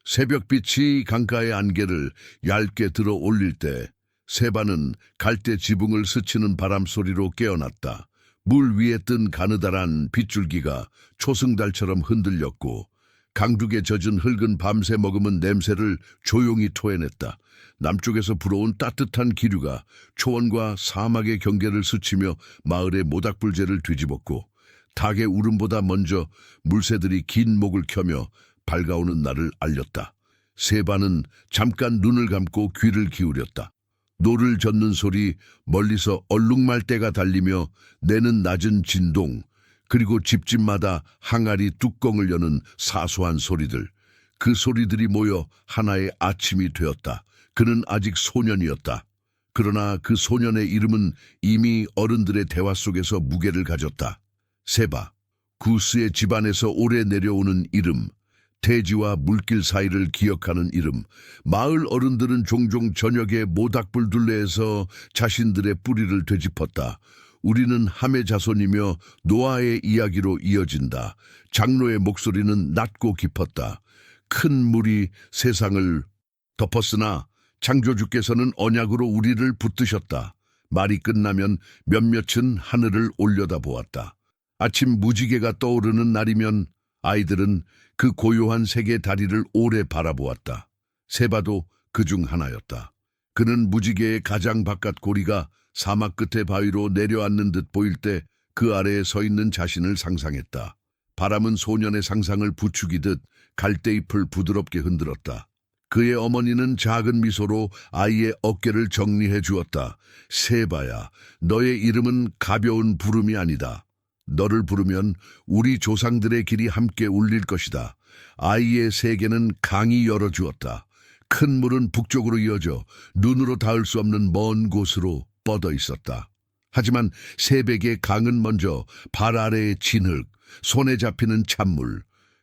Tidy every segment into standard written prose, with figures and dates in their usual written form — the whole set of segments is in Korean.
새벽빛이 강가의 안개를 얇게 들어 올릴 때 세바는 갈대 지붕을 스치는 바람 소리로 깨어났다. 물 위에 뜬 가느다란 빗줄기가 초승달처럼 흔들렸고 강둑에 젖은 흙은 밤새 머금은 냄새를 조용히 토해냈다. 남쪽에서 불어온 따뜻한 기류가 초원과 사막의 경계를 스치며 마을의 모닥불재를 뒤집었고 닭의 울음보다 먼저 물새들이 긴 목을 켜며 밝아오는 날을 알렸다. 세바는 잠깐 눈을 감고 귀를 기울였다. 노를 젓는 소리, 멀리서 얼룩말대가 달리며 내는 낮은 진동, 그리고 집집마다 항아리 뚜껑을 여는 사소한 소리들. 그 소리들이 모여 하나의 아침이 되었다. 그는 아직 소년이었다. 그러나 그 소년의 이름은 이미 어른들의 대화 속에서 무게를 가졌다. 세바, 구스의 집안에서 오래 내려오는 이름, 대지와 물길 사이를 기억하는 이름. 마을 어른들은 종종 저녁에 모닥불 둘레에서 자신들의 뿌리를 되짚었다. 우리는 함의 자손이며 노아의 이야기로 이어진다. 장로의 목소리는 낮고 깊었다. 큰 물이 세상을 덮었으나 창조주께서는 언약으로 우리를 붙드셨다. 말이 끝나면 몇몇은 하늘을 올려다보았다. 아침 무지개가 떠오르는 날이면 아이들은 그 고요한 세계 다리를 오래 바라보았다. 세바도 그중 하나였다. 그는 무지개의 가장 바깥 고리가 사막 끝의 바위로 내려앉는 듯 보일 때 그 아래에 서 있는 자신을 상상했다. 바람은 소년의 상상을 부추기듯 갈대잎을 부드럽게 흔들었다. 그의 어머니는 작은 미소로 아이의 어깨를 정리해 주었다. 세바야, 너의 이름은 가벼운 부름이 아니다. 너를 부르면 우리 조상들의 길이 함께 울릴 것이다. 아이의 세계는 강이 열어주었다. 큰 물은 북쪽으로 이어져 눈으로 닿을 수 없는 먼 곳으로 뻗어 있었다. 하지만 새벽의 강은 먼저 발 아래의 진흙, 손에 잡히는 찬물,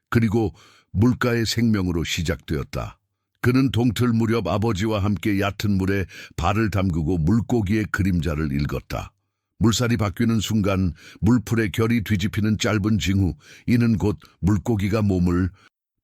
그리고 물가의 생명으로 시작되었다. 그는 동틀 무렵 아버지와 함께 얕은 물에 발을 담그고 물고기의 그림자를 읽었다. 물살이 바뀌는 순간 물풀의 결이 뒤집히는 짧은 징후, 이는 곧 물고기가 몸을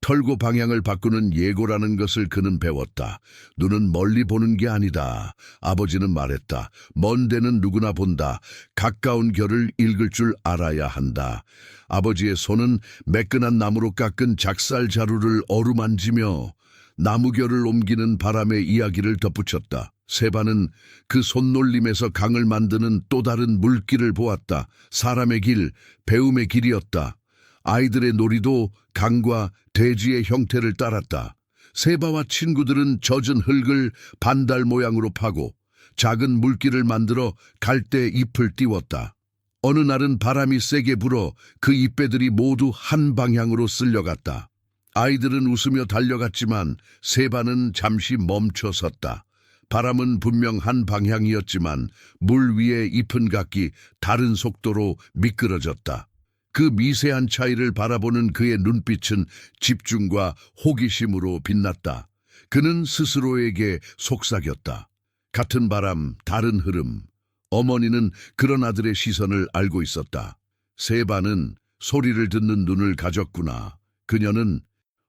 털고 방향을 바꾸는 예고라는 것을 그는 배웠다. 눈은 멀리 보는 게 아니다. 아버지는 말했다. 먼 데는 누구나 본다. 가까운 결을 읽을 줄 알아야 한다. 아버지의 손은 매끈한 나무로 깎은 작살 자루를 어루만지며 나무결을 옮기는 바람의 이야기를 덧붙였다. 세바는 그 손놀림에서 강을 만드는 또 다른 물길을 보았다. 사람의 길, 배움의 길이었다. 아이들의 놀이도 강과 대지의 형태를 따랐다. 세바와 친구들은 젖은 흙을 반달 모양으로 파고 작은 물길을 만들어 갈대 잎을 띄웠다. 어느 날은 바람이 세게 불어 그 잎배들이 모두 한 방향으로 쓸려갔다. 아이들은 웃으며 달려갔지만 세바는 잠시 멈춰 섰다. 바람은 분명 한 방향이었지만 물 위의 잎은 각기 다른 속도로 미끄러졌다. 그 미세한 차이를 바라보는 그의 눈빛은 집중과 호기심으로 빛났다. 그는 스스로에게 속삭였다. 같은 바람, 다른 흐름. 어머니는 그런 아들의 시선을 알고 있었다. 세바는 소리를 듣는 눈을 가졌구나. 그녀는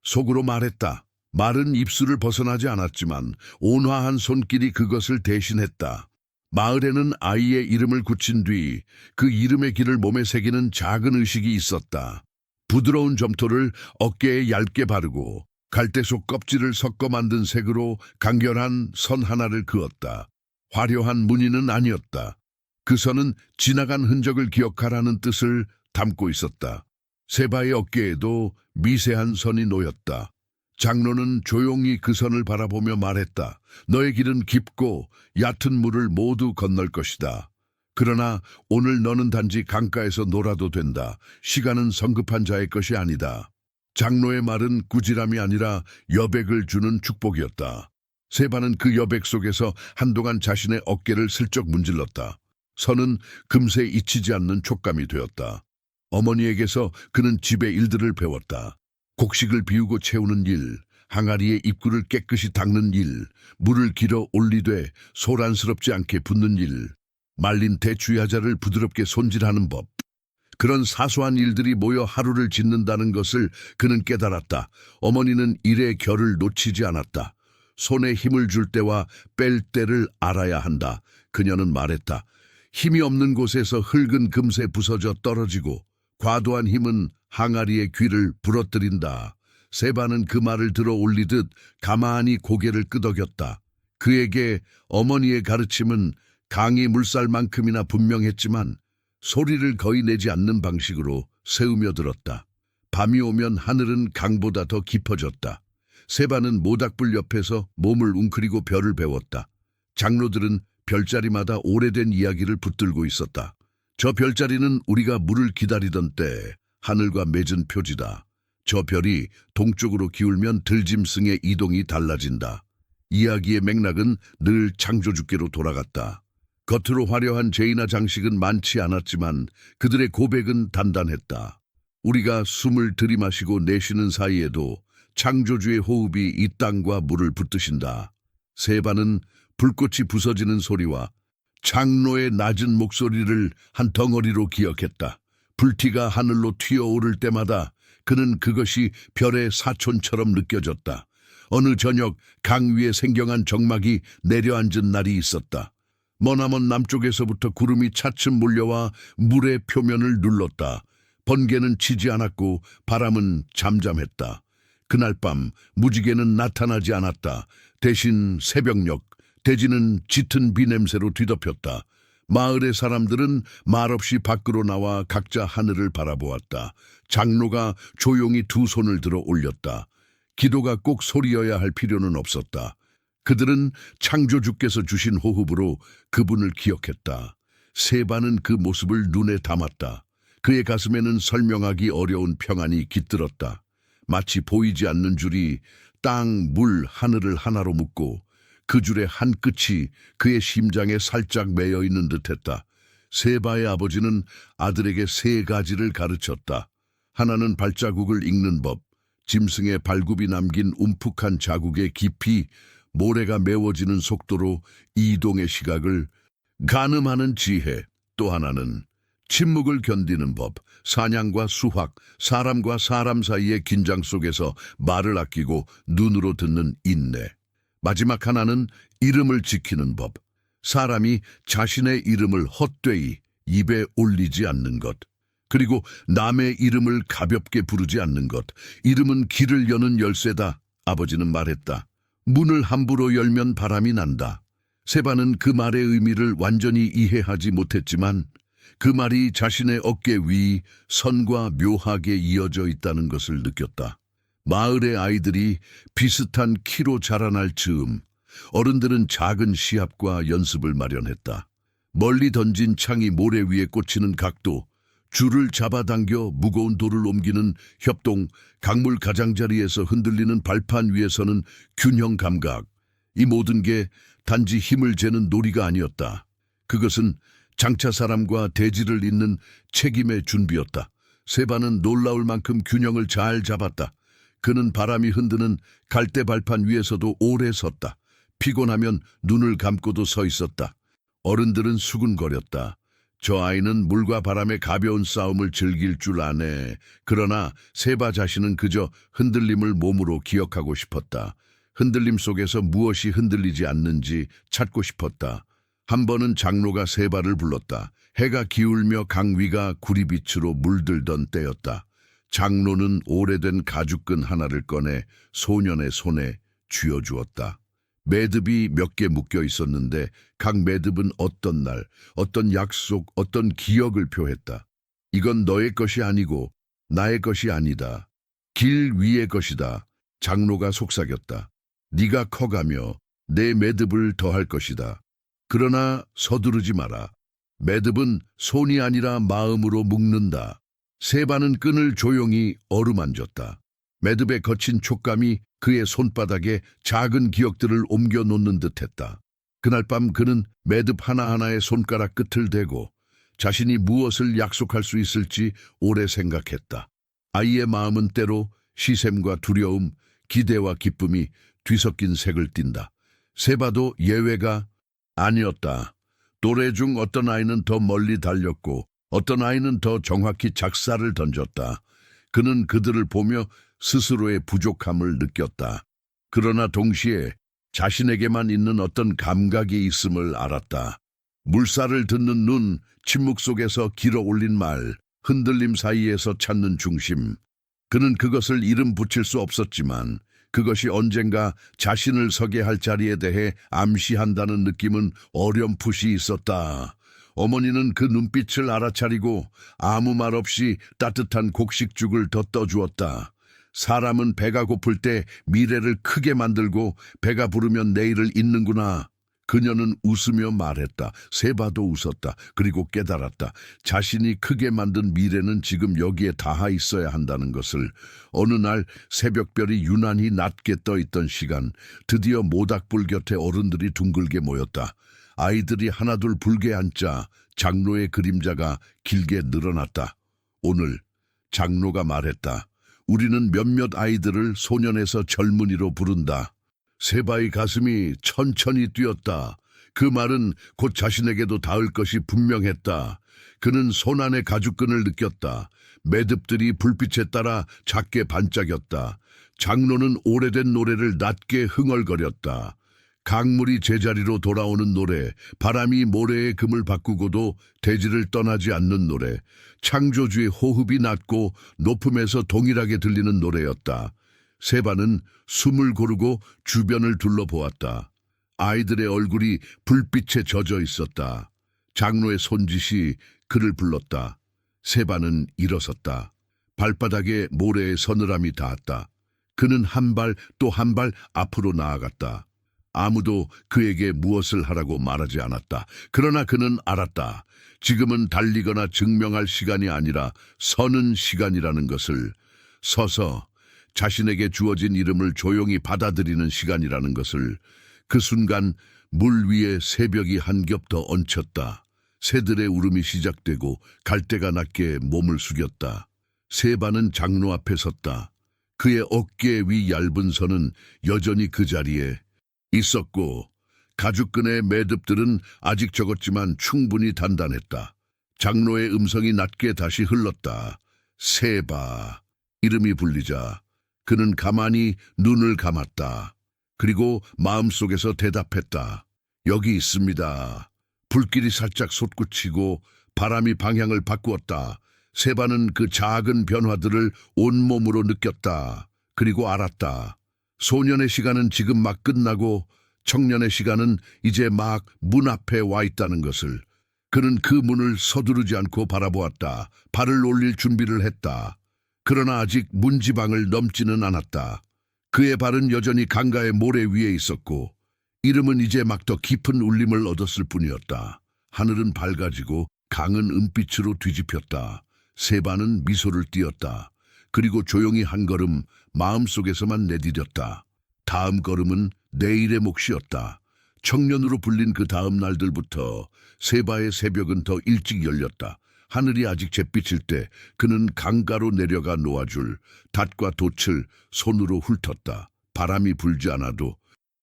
속으로 말했다. 말은 입술을 벗어나지 않았지만 온화한 손길이 그것을 대신했다. 마을에는 아이의 이름을 굳힌 뒤 그 이름의 길을 몸에 새기는 작은 의식이 있었다. 부드러운 점토를 어깨에 얇게 바르고 갈대속 껍질을 섞어 만든 색으로 간결한 선 하나를 그었다. 화려한 무늬는 아니었다. 그 선은 지나간 흔적을 기억하라는 뜻을 담고 있었다. 세바의 어깨에도 미세한 선이 놓였다. 장로는 조용히 그 선을 바라보며 말했다. 너의 길은 깊고 얕은 물을 모두 건널 것이다. 그러나 오늘 너는 단지 강가에서 놀아도 된다. 시간은 성급한 자의 것이 아니다. 장로의 말은 꾸지람이 아니라 여백을 주는 축복이었다. 세바는 그 여백 속에서 한동안 자신의 어깨를 슬쩍 문질렀다. 선은 금세 잊히지 않는 촉감이 되었다. 어머니에게서 그는 집의 일들을 배웠다. 곡식을 비우고 채우는 일, 항아리의 입구를 깨끗이 닦는 일, 물을 길어 올리되 소란스럽지 않게 붓는 일, 말린 대추야자를 부드럽게 손질하는 법. 그런 사소한 일들이 모여 하루를 짓는다는 것을 그는 깨달았다. 어머니는 일의 결을 놓치지 않았다. 손에 힘을 줄 때와 뺄 때를 알아야 한다. 그녀는 말했다. 힘이 없는 곳에서 흙은 금세 부서져 떨어지고 과도한 힘은 항아리의 귀를 부러뜨린다. 세바는 그 말을 들어 올리듯 가만히 고개를 끄덕였다. 그에게 어머니의 가르침은 강이 물살만큼이나 분명했지만 소리를 거의 내지 않는 방식으로 세우며 들었다. 밤이 오면 하늘은 강보다 더 깊어졌다. 세바는 모닥불 옆에서 몸을 웅크리고 별을 배웠다. 장로들은 별자리마다 오래된 이야기를 붙들고 있었다. 저 별자리는 우리가 물을 기다리던 때 하늘과 맺은 표지다. 저 별이 동쪽으로 기울면 들짐승의 이동이 달라진다. 이야기의 맥락은 늘 창조주께로 돌아갔다. 겉으로 화려한 제이나 장식은 많지 않았지만 그들의 고백은 단단했다. 우리가 숨을 들이마시고 내쉬는 사이에도 창조주의 호흡이 이 땅과 물을 붙드신다. 세바는 불꽃이 부서지는 소리와 장로의 낮은 목소리를 한 덩어리로 기억했다. 불티가 하늘로 튀어오를 때마다 그는 그것이 별의 사촌처럼 느껴졌다. 어느 저녁 강 위에 생경한 정막이 내려앉은 날이 있었다. 머나먼 남쪽에서부터 구름이 차츰 몰려와 물의 표면을 눌렀다. 번개는 치지 않았고 바람은 잠잠했다. 그날 밤 무지개는 나타나지 않았다. 대신 새벽녘 대지는 짙은 비냄새로 뒤덮였다. 마을의 사람들은 말없이 밖으로 나와 각자 하늘을 바라보았다. 장로가 조용히 두 손을 들어 올렸다. 기도가 꼭 소리여야 할 필요는 없었다. 그들은 창조주께서 주신 호흡으로 그분을 기억했다. 세바는 그 모습을 눈에 담았다. 그의 가슴에는 설명하기 어려운 평안이 깃들었다. 마치 보이지 않는 줄이 땅, 물, 하늘을 하나로 묶고 그 줄의 한 끝이 그의 심장에 살짝 매여 있는 듯했다. 세바의 아버지는 아들에게 세 가지를 가르쳤다. 하나는 발자국을 읽는 법, 짐승의 발굽이 남긴 움푹한 자국의 깊이, 모래가 메워지는 속도로 이동의 시각을 가늠하는 지혜. 또 하나는 침묵을 견디는 법, 사냥과 수확, 사람과 사람 사이의 긴장 속에서 말을 아끼고 눈으로 듣는 인내. 마지막 하나는 이름을 지키는 법, 사람이 자신의 이름을 헛되이 입에 올리지 않는 것. 그리고 남의 이름을 가볍게 부르지 않는 것. 이름은 길을 여는 열쇠다. 아버지는 말했다. 문을 함부로 열면 바람이 난다. 세바는 그 말의 의미를 완전히 이해하지 못했지만 그 말이 자신의 어깨 위 선과 묘하게 이어져 있다는 것을 느꼈다. 마을의 아이들이 비슷한 키로 자라날 즈음 어른들은 작은 시합과 연습을 마련했다. 멀리 던진 창이 모래 위에 꽂히는 각도, 줄을 잡아당겨 무거운 돌을 옮기는 협동, 강물 가장자리에서 흔들리는 발판 위에서는 균형 감각. 이 모든 게 단지 힘을 재는 놀이가 아니었다. 그것은 장차 사람과 대지를 잇는 책임의 준비였다. 세바는 놀라울 만큼 균형을 잘 잡았다. 그는 바람이 흔드는 갈대 발판 위에서도 오래 섰다. 피곤하면 눈을 감고도 서 있었다. 어른들은 수군거렸다. 저 아이는 물과 바람의 가벼운 싸움을 즐길 줄 아네. 그러나 세바 자신은 그저 흔들림을 몸으로 기억하고 싶었다. 흔들림 속에서 무엇이 흔들리지 않는지 찾고 싶었다. 한 번은 장로가 세바를 불렀다. 해가 기울며 강 위가 구리빛으로 물들던 때였다. 장로는 오래된 가죽끈 하나를 꺼내 소년의 손에 쥐어주었다. 매듭이 몇 개 묶여 있었는데 각 매듭은 어떤 날, 어떤 약속, 어떤 기억을 표했다. 이건 너의 것이 아니고 나의 것이 아니다. 길 위의 것이다. 장로가 속삭였다. 네가 커가며 내 매듭을 더할 것이다. 그러나 서두르지 마라. 매듭은 손이 아니라 마음으로 묶는다. 세바는 끈을 조용히 어루만졌다. 매듭의 거친 촉감이 그의 손바닥에 작은 기억들을 옮겨 놓는 듯했다. 그날 밤 그는 매듭 하나하나에 손가락 끝을 대고 자신이 무엇을 약속할 수 있을지 오래 생각했다. 아이의 마음은 때로 시샘과 두려움, 기대와 기쁨이 뒤섞인 색을 띈다. 세바도 예외가 아니었다. 또래 중 어떤 아이는 더 멀리 달렸고 어떤 아이는 더 정확히 작사를 던졌다. 그는 그들을 보며 스스로의 부족함을 느꼈다. 그러나 동시에 자신에게만 있는 어떤 감각이 있음을 알았다. 물살을 듣는 눈, 침묵 속에서 길어 올린 말, 흔들림 사이에서 찾는 중심. 그는 그것을 이름 붙일 수 없었지만 그것이 언젠가 자신을 서게 할 자리에 대해 암시한다는 느낌은 어렴풋이 있었다. 어머니는 그 눈빛을 알아차리고 아무 말 없이 따뜻한 곡식죽을 더 떠주었다. 사람은 배가 고플 때 미래를 크게 만들고 배가 부르면 내일을 잊는구나. 그녀는 웃으며 말했다. 세바도 웃었다. 그리고 깨달았다. 자신이 크게 만든 미래는 지금 여기에 닿아 있어야 한다는 것을. 어느 날 새벽별이 유난히 낮게 떠 있던 시간, 드디어 모닥불 곁에 어른들이 둥글게 모였다. 아이들이 하나둘 불게 앉자 장로의 그림자가 길게 늘어났다. 오늘 장로가 말했다. 우리는 몇몇 아이들을 소년에서 젊은이로 부른다. 세바의 가슴이 천천히 뛰었다. 그 말은 곧 자신에게도 닿을 것이 분명했다. 그는 손안의 가죽끈을 느꼈다. 매듭들이 불빛에 따라 작게 반짝였다. 장로는 오래된 노래를 낮게 흥얼거렸다. 강물이 제자리로 돌아오는 노래, 바람이 모래의 금을 바꾸고도 대지를 떠나지 않는 노래, 창조주의 호흡이 낮고 높음에서 동일하게 들리는 노래였다. 세바는 숨을 고르고 주변을 둘러보았다. 아이들의 얼굴이 불빛에 젖어 있었다. 장로의 손짓이 그를 불렀다. 세바는 일어섰다. 발바닥에 모래의 서늘함이 닿았다. 그는 한 발 또 한 발 앞으로 나아갔다. 아무도 그에게 무엇을 하라고 말하지 않았다. 그러나 그는 알았다. 지금은 달리거나 증명할 시간이 아니라 서는 시간이라는 것을. 서서 자신에게 주어진 이름을 조용히 받아들이는 시간이라는 것을. 그 순간 물 위에 새벽이 한 겹 더 얹혔다. 새들의 울음이 시작되고 갈대가 낮게 몸을 숙였다. 세바는 장로 앞에 섰다. 그의 어깨 위 얇은 선은 여전히 그 자리에 있었고 가죽끈의 매듭들은 아직 적었지만 충분히 단단했다. 장로의 음성이 낮게 다시 흘렀다. 세바. 이름이 불리자 그는 가만히 눈을 감았다. 그리고 마음속에서 대답했다. 여기 있습니다. 불길이 살짝 솟구치고 바람이 방향을 바꾸었다. 세바는 그 작은 변화들을 온몸으로 느꼈다. 그리고 알았다. 소년의 시간은 지금 막 끝나고 청년의 시간은 이제 막 문 앞에 와 있다는 것을. 그는 그 문을 서두르지 않고 바라보았다. 발을 올릴 준비를 했다. 그러나 아직 문지방을 넘지는 않았다. 그의 발은 여전히 강가의 모래 위에 있었고 이름은 이제 막 더 깊은 울림을 얻었을 뿐이었다. 하늘은 밝아지고 강은 은빛으로 뒤집혔다. 세바는 미소를 띄었다. 그리고 조용히 한 걸음 마음속에서만 내디뎠다. 다음 걸음은 내일의 몫이었다. 청년으로 불린 그 다음 날들부터 세바의 새벽은 더 일찍 열렸다. 하늘이 아직 잿빛일 때 그는 강가로 내려가 놓아줄 닷과 돛을 손으로 훑었다. 바람이 불지 않아도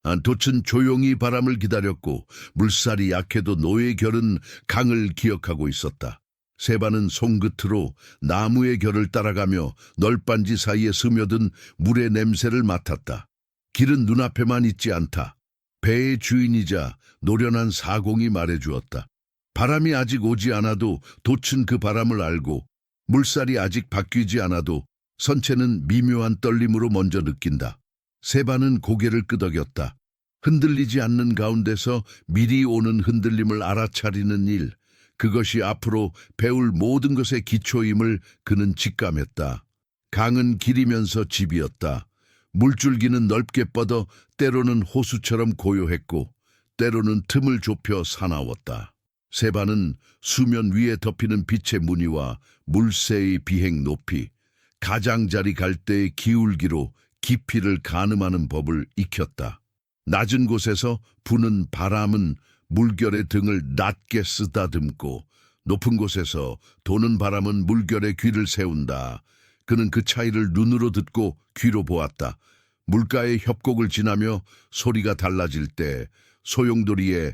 돛은 조용히 바람을 기다렸고 물살이 약해도 노의 결은 강을 기억하고 있었다. 세바는 손끝으로 나무의 결을 따라가며 널빤지 사이에 스며든 물의 냄새를 맡았다. 길은 눈앞에만 있지 않다. 배의 주인이자 노련한 사공이 말해주었다. 바람이 아직 오지 않아도 돛은 그 바람을 알고 물살이 아직 바뀌지 않아도 선체는 미묘한 떨림으로 먼저 느낀다. 세바는 고개를 끄덕였다. 흔들리지 않는 가운데서 미리 오는 흔들림을 알아차리는 일, 그것이 앞으로 배울 모든 것의 기초임을 그는 직감했다. 강은 길이면서 집이었다. 물줄기는 넓게 뻗어 때로는 호수처럼 고요했고 때로는 틈을 좁혀 사나웠다. 세바는 수면 위에 덮이는 빛의 무늬와 물새의 비행 높이, 가장자리 갈대의 기울기로 깊이를 가늠하는 법을 익혔다. 낮은 곳에서 부는 바람은 물결의 등을 낮게 쓰다듬고 높은 곳에서 도는 바람은 물결의 귀를 세운다. 그는 그 차이를 눈으로 듣고 귀로 보았다. 물가의 협곡을 지나며 소리가 달라질 때 소용돌이의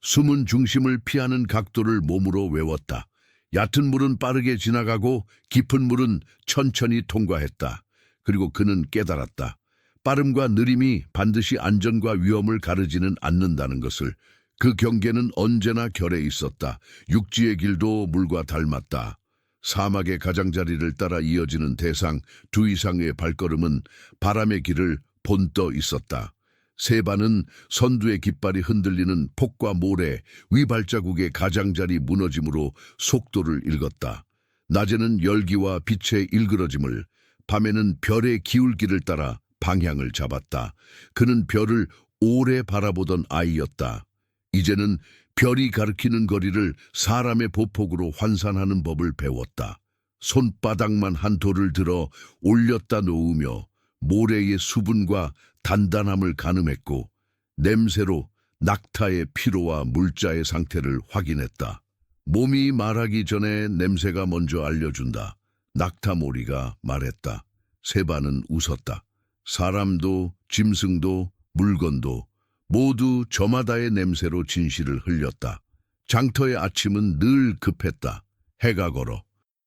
숨은 중심을 피하는 각도를 몸으로 외웠다. 얕은 물은 빠르게 지나가고 깊은 물은 천천히 통과했다. 그리고 그는 깨달았다. 빠름과 느림이 반드시 안전과 위험을 가르지는 않는다는 것을. 그 경계는 언제나 결에 있었다. 육지의 길도 물과 닮았다. 사막의 가장자리를 따라 이어지는 대상 두 이상의 발걸음은 바람의 길을 본떠 있었다. 세바는 선두의 깃발이 흔들리는 폭과 모래, 위발자국의 가장자리 무너짐으로 속도를 읽었다. 낮에는 열기와 빛의 일그러짐을, 밤에는 별의 기울기를 따라 방향을 잡았다. 그는 별을 오래 바라보던 아이였다. 이제는 별이 가리키는 거리를 사람의 보폭으로 환산하는 법을 배웠다. 손바닥만 한 돌을 들어 올렸다 놓으며 모래의 수분과 단단함을 가늠했고 냄새로 낙타의 피로와 물자의 상태를 확인했다. 몸이 말하기 전에 냄새가 먼저 알려준다. 낙타모리가 말했다. 세바는 웃었다. 사람도 짐승도 물건도 모두 저마다의 냄새로 진실을 흘렸다. 장터의 아침은 늘 급했다. 해가 걸어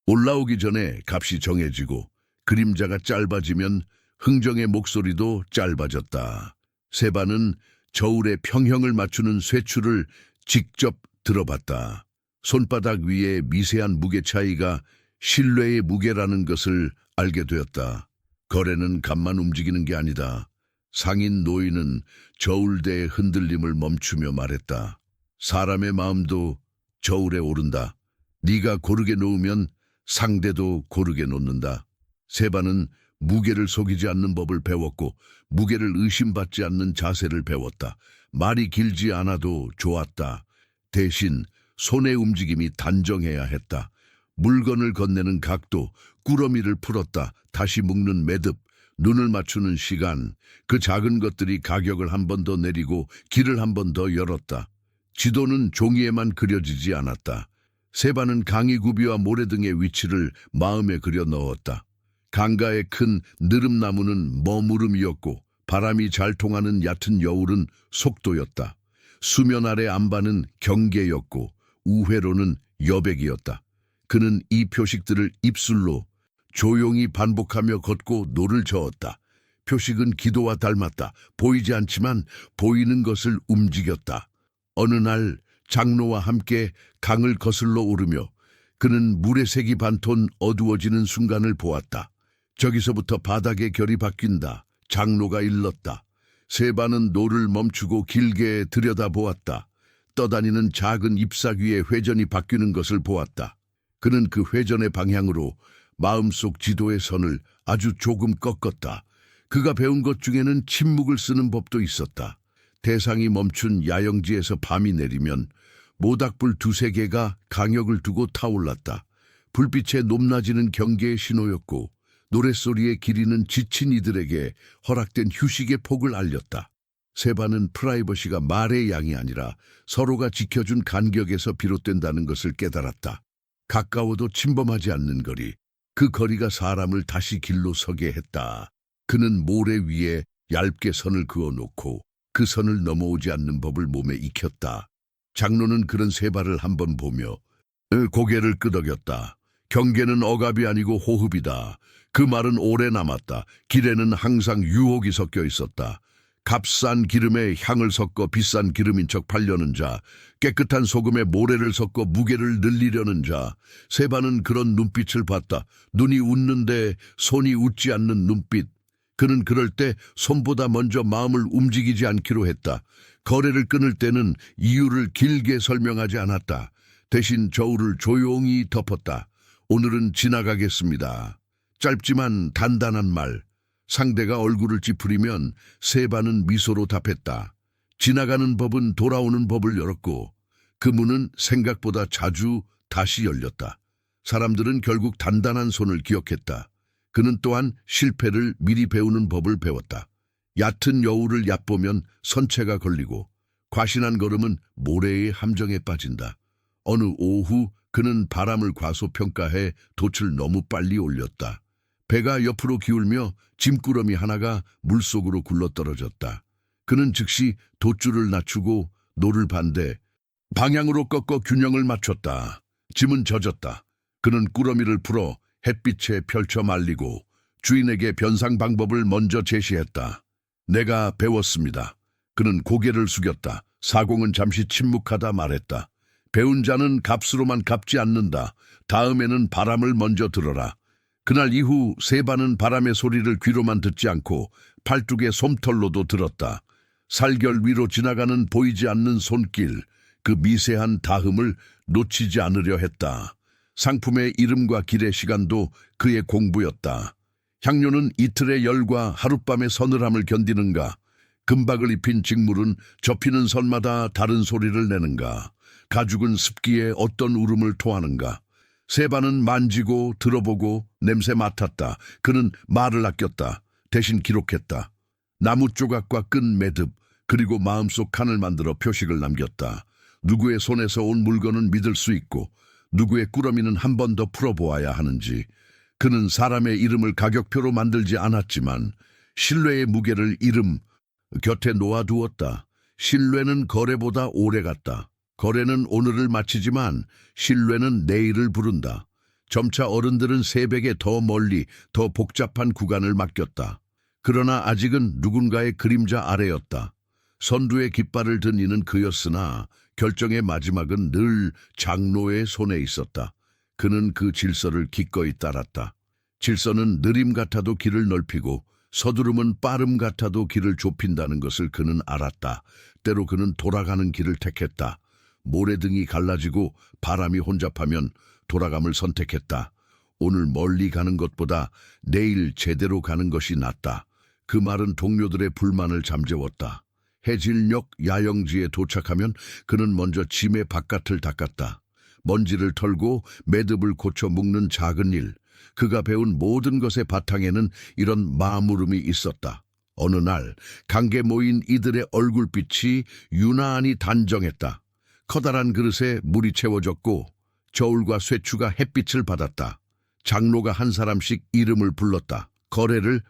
올라오기 전에 값이 정해지고 그림자가 짧아지면 흥정의 목소리도 짧아졌다. 세바는 저울의 평형을 맞추는 쇠줄을 직접 들어봤다. 손바닥 위에 미세한 무게 차이가 신뢰의 무게라는 것을 알게 되었다. 거래는 값만 움직이는 게 아니다. 상인 노인은 저울대의 흔들림을 멈추며 말했다. 사람의 마음도 저울에 오른다. 네가 고르게 놓으면 상대도 고르게 놓는다. 세바는 무게를 속이지 않는 법을 배웠고 무게를 의심받지 않는 자세를 배웠다. 말이 길지 않아도 좋았다. 대신 손의 움직임이 단정해야 했다. 물건을 건네는 각도, 꾸러미를 풀었다. 다시 묶는 매듭, 눈을 맞추는 시간, 그 작은 것들이 가격을 한 번 더 내리고 길을 한 번 더 열었다. 지도는 종이에만 그려지지 않았다. 세바는 강이구비와 모래 등의 위치를 마음에 그려 넣었다. 강가의 큰 느릅나무는 머무름이었고 바람이 잘 통하는 얕은 여울은 속도였다. 수면 아래 암반은 경계였고 우회로는 여백이었다. 그는 이 표식들을 입술로 조용히 반복하며 걷고 노를 저었다. 표식은 기도와 닮았다. 보이지 않지만 보이는 것을 움직였다. 어느 날 장로와 함께 강을 거슬러 오르며 그는 물의 색이 반톤 어두워지는 순간을 보았다. 저기서부터 바닥의 결이 바뀐다. 장로가 일렀다. 세바는 노를 멈추고 길게 들여다보았다. 떠다니는 작은 잎삭 위에 회전이 바뀌는 것을 보았다. 그는 그 회전의 방향으로 마음속 지도의 선을 아주 조금 꺾었다. 그가 배운 것 중에는 침묵을 쓰는 법도 있었다. 대상이 멈춘 야영지에서 밤이 내리면 모닥불 두세 개가 강역을 두고 타올랐다. 불빛에 높낮이는 경계의 신호였고 노랫소리의 길이는 지친 이들에게 허락된 휴식의 폭을 알렸다. 세바는 프라이버시가 말의 양이 아니라 서로가 지켜준 간격에서 비롯된다는 것을 깨달았다. 가까워도 침범하지 않는 거리, 그 거리가 사람을 다시 길로 서게 했다. 그는 모래 위에 얇게 선을 그어놓고 그 선을 넘어오지 않는 법을 몸에 익혔다. 장로는 그런 세바를 한번 보며 고개를 끄덕였다. 경계는 억압이 아니고 호흡이다. 그 말은 오래 남았다. 길에는 항상 유혹이 섞여 있었다. 값싼 기름에 향을 섞어 비싼 기름인 척 팔려는 자, 깨끗한 소금에 모래를 섞어 무게를 늘리려는 자. 세바는 그런 눈빛을 봤다. 눈이 웃는데 손이 웃지 않는 눈빛. 그는 그럴 때 손보다 먼저 마음을 움직이지 않기로 했다. 거래를 끊을 때는 이유를 길게 설명하지 않았다. 대신 저울을 조용히 덮었다. 오늘은 지나가겠습니다. 짧지만 단단한 말. 상대가 얼굴을 찌푸리면 세바는 미소로 답했다. 지나가는 법은 돌아오는 법을 열었고 그 문은 생각보다 자주 다시 열렸다. 사람들은 결국 단단한 손을 기억했다. 그는 또한 실패를 미리 배우는 법을 배웠다. 얕은 여울을 얕보면 선체가 걸리고 과신한 걸음은 모래의 함정에 빠진다. 어느 오후 그는 바람을 과소평가해 돛을 너무 빨리 올렸다. 배가 옆으로 기울며 짐꾸러미 하나가 물속으로 굴러떨어졌다. 그는 즉시 돛줄을 낮추고 노를 반대 방향으로 꺾어 균형을 맞췄다. 짐은 젖었다. 그는 꾸러미를 풀어 햇빛에 펼쳐 말리고 주인에게 변상 방법을 먼저 제시했다. 내가 배웠습니다. 그는 고개를 숙였다. 사공은 잠시 침묵하다 말했다. 배운 자는 값으로만 갚지 않는다. 다음에는 바람을 먼저 들어라. 그날 이후 세바는 바람의 소리를 귀로만 듣지 않고 팔뚝의 솜털로도 들었다. 살결 위로 지나가는 보이지 않는 손길, 그 미세한 닿음을 놓치지 않으려 했다. 상품의 이름과 길의 시간도 그의 공부였다. 향료는 이틀의 열과 하룻밤의 서늘함을 견디는가? 금박을 입힌 직물은 접히는 선마다 다른 소리를 내는가? 가죽은 습기에 어떤 울음을 토하는가? 세바는 만지고 들어보고 냄새 맡았다. 그는 말을 아꼈다. 대신 기록했다. 나무 조각과 끈 매듭, 그리고 마음속 칸을 만들어 표식을 남겼다. 누구의 손에서 온 물건은 믿을 수 있고 누구의 꾸러미는 한 번 더 풀어보아야 하는지. 그는 사람의 이름을 가격표로 만들지 않았지만 신뢰의 무게를 이름 곁에 놓아두었다. 신뢰는 거래보다 오래갔다. 거래는 오늘을 마치지만 신뢰는 내일을 부른다. 점차 어른들은 새벽에 더 멀리 더 복잡한 구간을 맡겼다. 그러나 아직은 누군가의 그림자 아래였다. 선두의 깃발을 든 이는 그였으나 결정의 마지막은 늘 장로의 손에 있었다. 그는 그 질서를 기꺼이 따랐다. 질서는 느림 같아도 길을 넓히고 서두름은 빠름 같아도 길을 좁힌다는 것을 그는 알았다. 때로 그는 돌아가는 길을 택했다. 모래등이 갈라지고 바람이 혼잡하면 돌아감을 선택했다. 오늘 멀리 가는 것보다 내일 제대로 가는 것이 낫다. 그 말은 동료들의 불만을 잠재웠다. 해질녘 야영지에 도착하면 그는 먼저 짐의 바깥을 닦았다. 먼지를 털고 매듭을 고쳐 묶는 작은 일, 그가 배운 모든 것의 바탕에는 이런 마무름이 있었다. 어느 날 강게 모인 이들의 얼굴빛이 유난히 단정했다. 커다란 그릇에 물이 채워졌고 저울과 쇠추가 햇빛을 받았다. 장로가 한 사람씩 이름을 불렀다. 거래를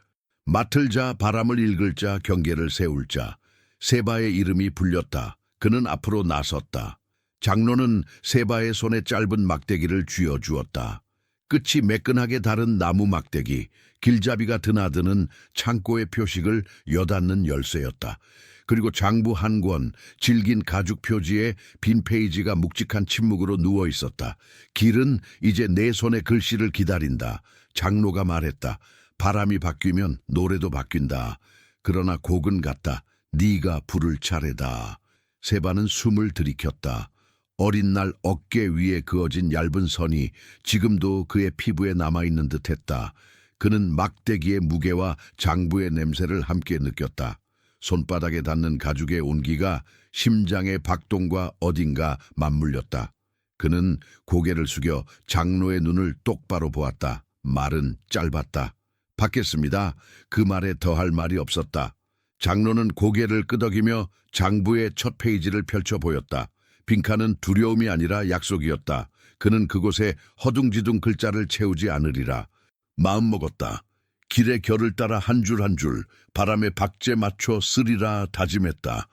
맡을 자, 바람을 읽을 자, 경계를 세울 자. 세바의 이름이 불렸다. 그는 앞으로 나섰다. 장로는 세바의 손에 짧은 막대기를 쥐어주었다. 끝이 매끈하게 다른 나무 막대기, 길잡이가 드나드는 창고의 표식을 여닫는 열쇠였다. 그리고 장부 한 권, 질긴 가죽 표지에 빈 페이지가 묵직한 침묵으로 누워 있었다. 길은 이제 내 손의 글씨를 기다린다. 장로가 말했다. 바람이 바뀌면 노래도 바뀐다. 그러나 곡은 같다. 네가 부를 차례다. 세바는 숨을 들이켰다. 어린 날 어깨 위에 그어진 얇은 선이 지금도 그의 피부에 남아있는 듯했다. 그는 막대기의 무게와 장부의 냄새를 함께 느꼈다. 손바닥에 닿는 가죽의 온기가 심장의 박동과 어딘가 맞물렸다. 그는 고개를 숙여 장로의 눈을 똑바로 보았다. 말은 짧았다. 받겠습니다. 그 말에 더할 말이 없었다. 장로는 고개를 끄덕이며 장부의 첫 페이지를 펼쳐 보였다. 빈칸은 두려움이 아니라 약속이었다. 그는 그곳에 허둥지둥 글자를 채우지 않으리라. 마음먹었다. 길의 결을 따라 한 줄 한 줄 바람에 박제 맞춰 쓰리라 다짐했다.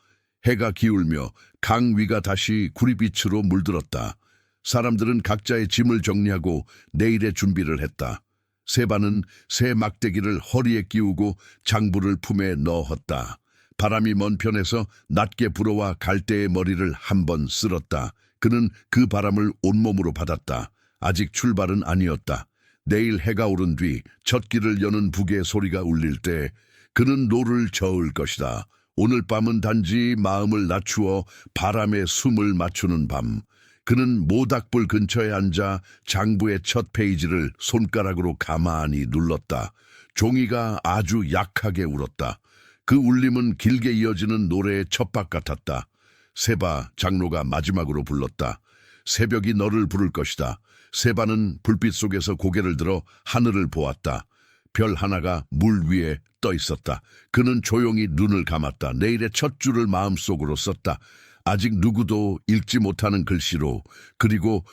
해가 기울며 강 위가 다시 구리빛으로 물들었다. 사람들은 각자의 짐을 정리하고 내일의 준비를 했다. 세바는 새 막대기를 허리에 끼우고 장부를 품에 넣었다. 바람이 먼 편에서 낮게 불어와 갈대의 머리를 한 번 쓸었다. 그는 그 바람을 온몸으로 받았다. 아직 출발은 아니었다. 내일 해가 오른 뒤 첫 길을 여는 북의 소리가 울릴 때 그는 노를 저을 것이다. 오늘 밤은 단지 마음을 낮추어 바람에 숨을 맞추는 밤. 그는 모닥불 근처에 앉아 장부의 첫 페이지를 손가락으로 가만히 눌렀다. 종이가 아주 약하게 울었다. 그 울림은 길게 이어지는 노래의 첫박 같았다. 세바, 장로가 마지막으로 불렀다. 새벽이 너를 부를 것이다. 세바는 불빛 속에서 고개를 들어 하늘을 보았다. 별 하나가 물 위에 떠 있었다. 그는 조용히 눈을 감았다. 내일의 첫 줄을 마음속으로 썼다. 아직 누구도 읽지 못하는 글씨로. 그리고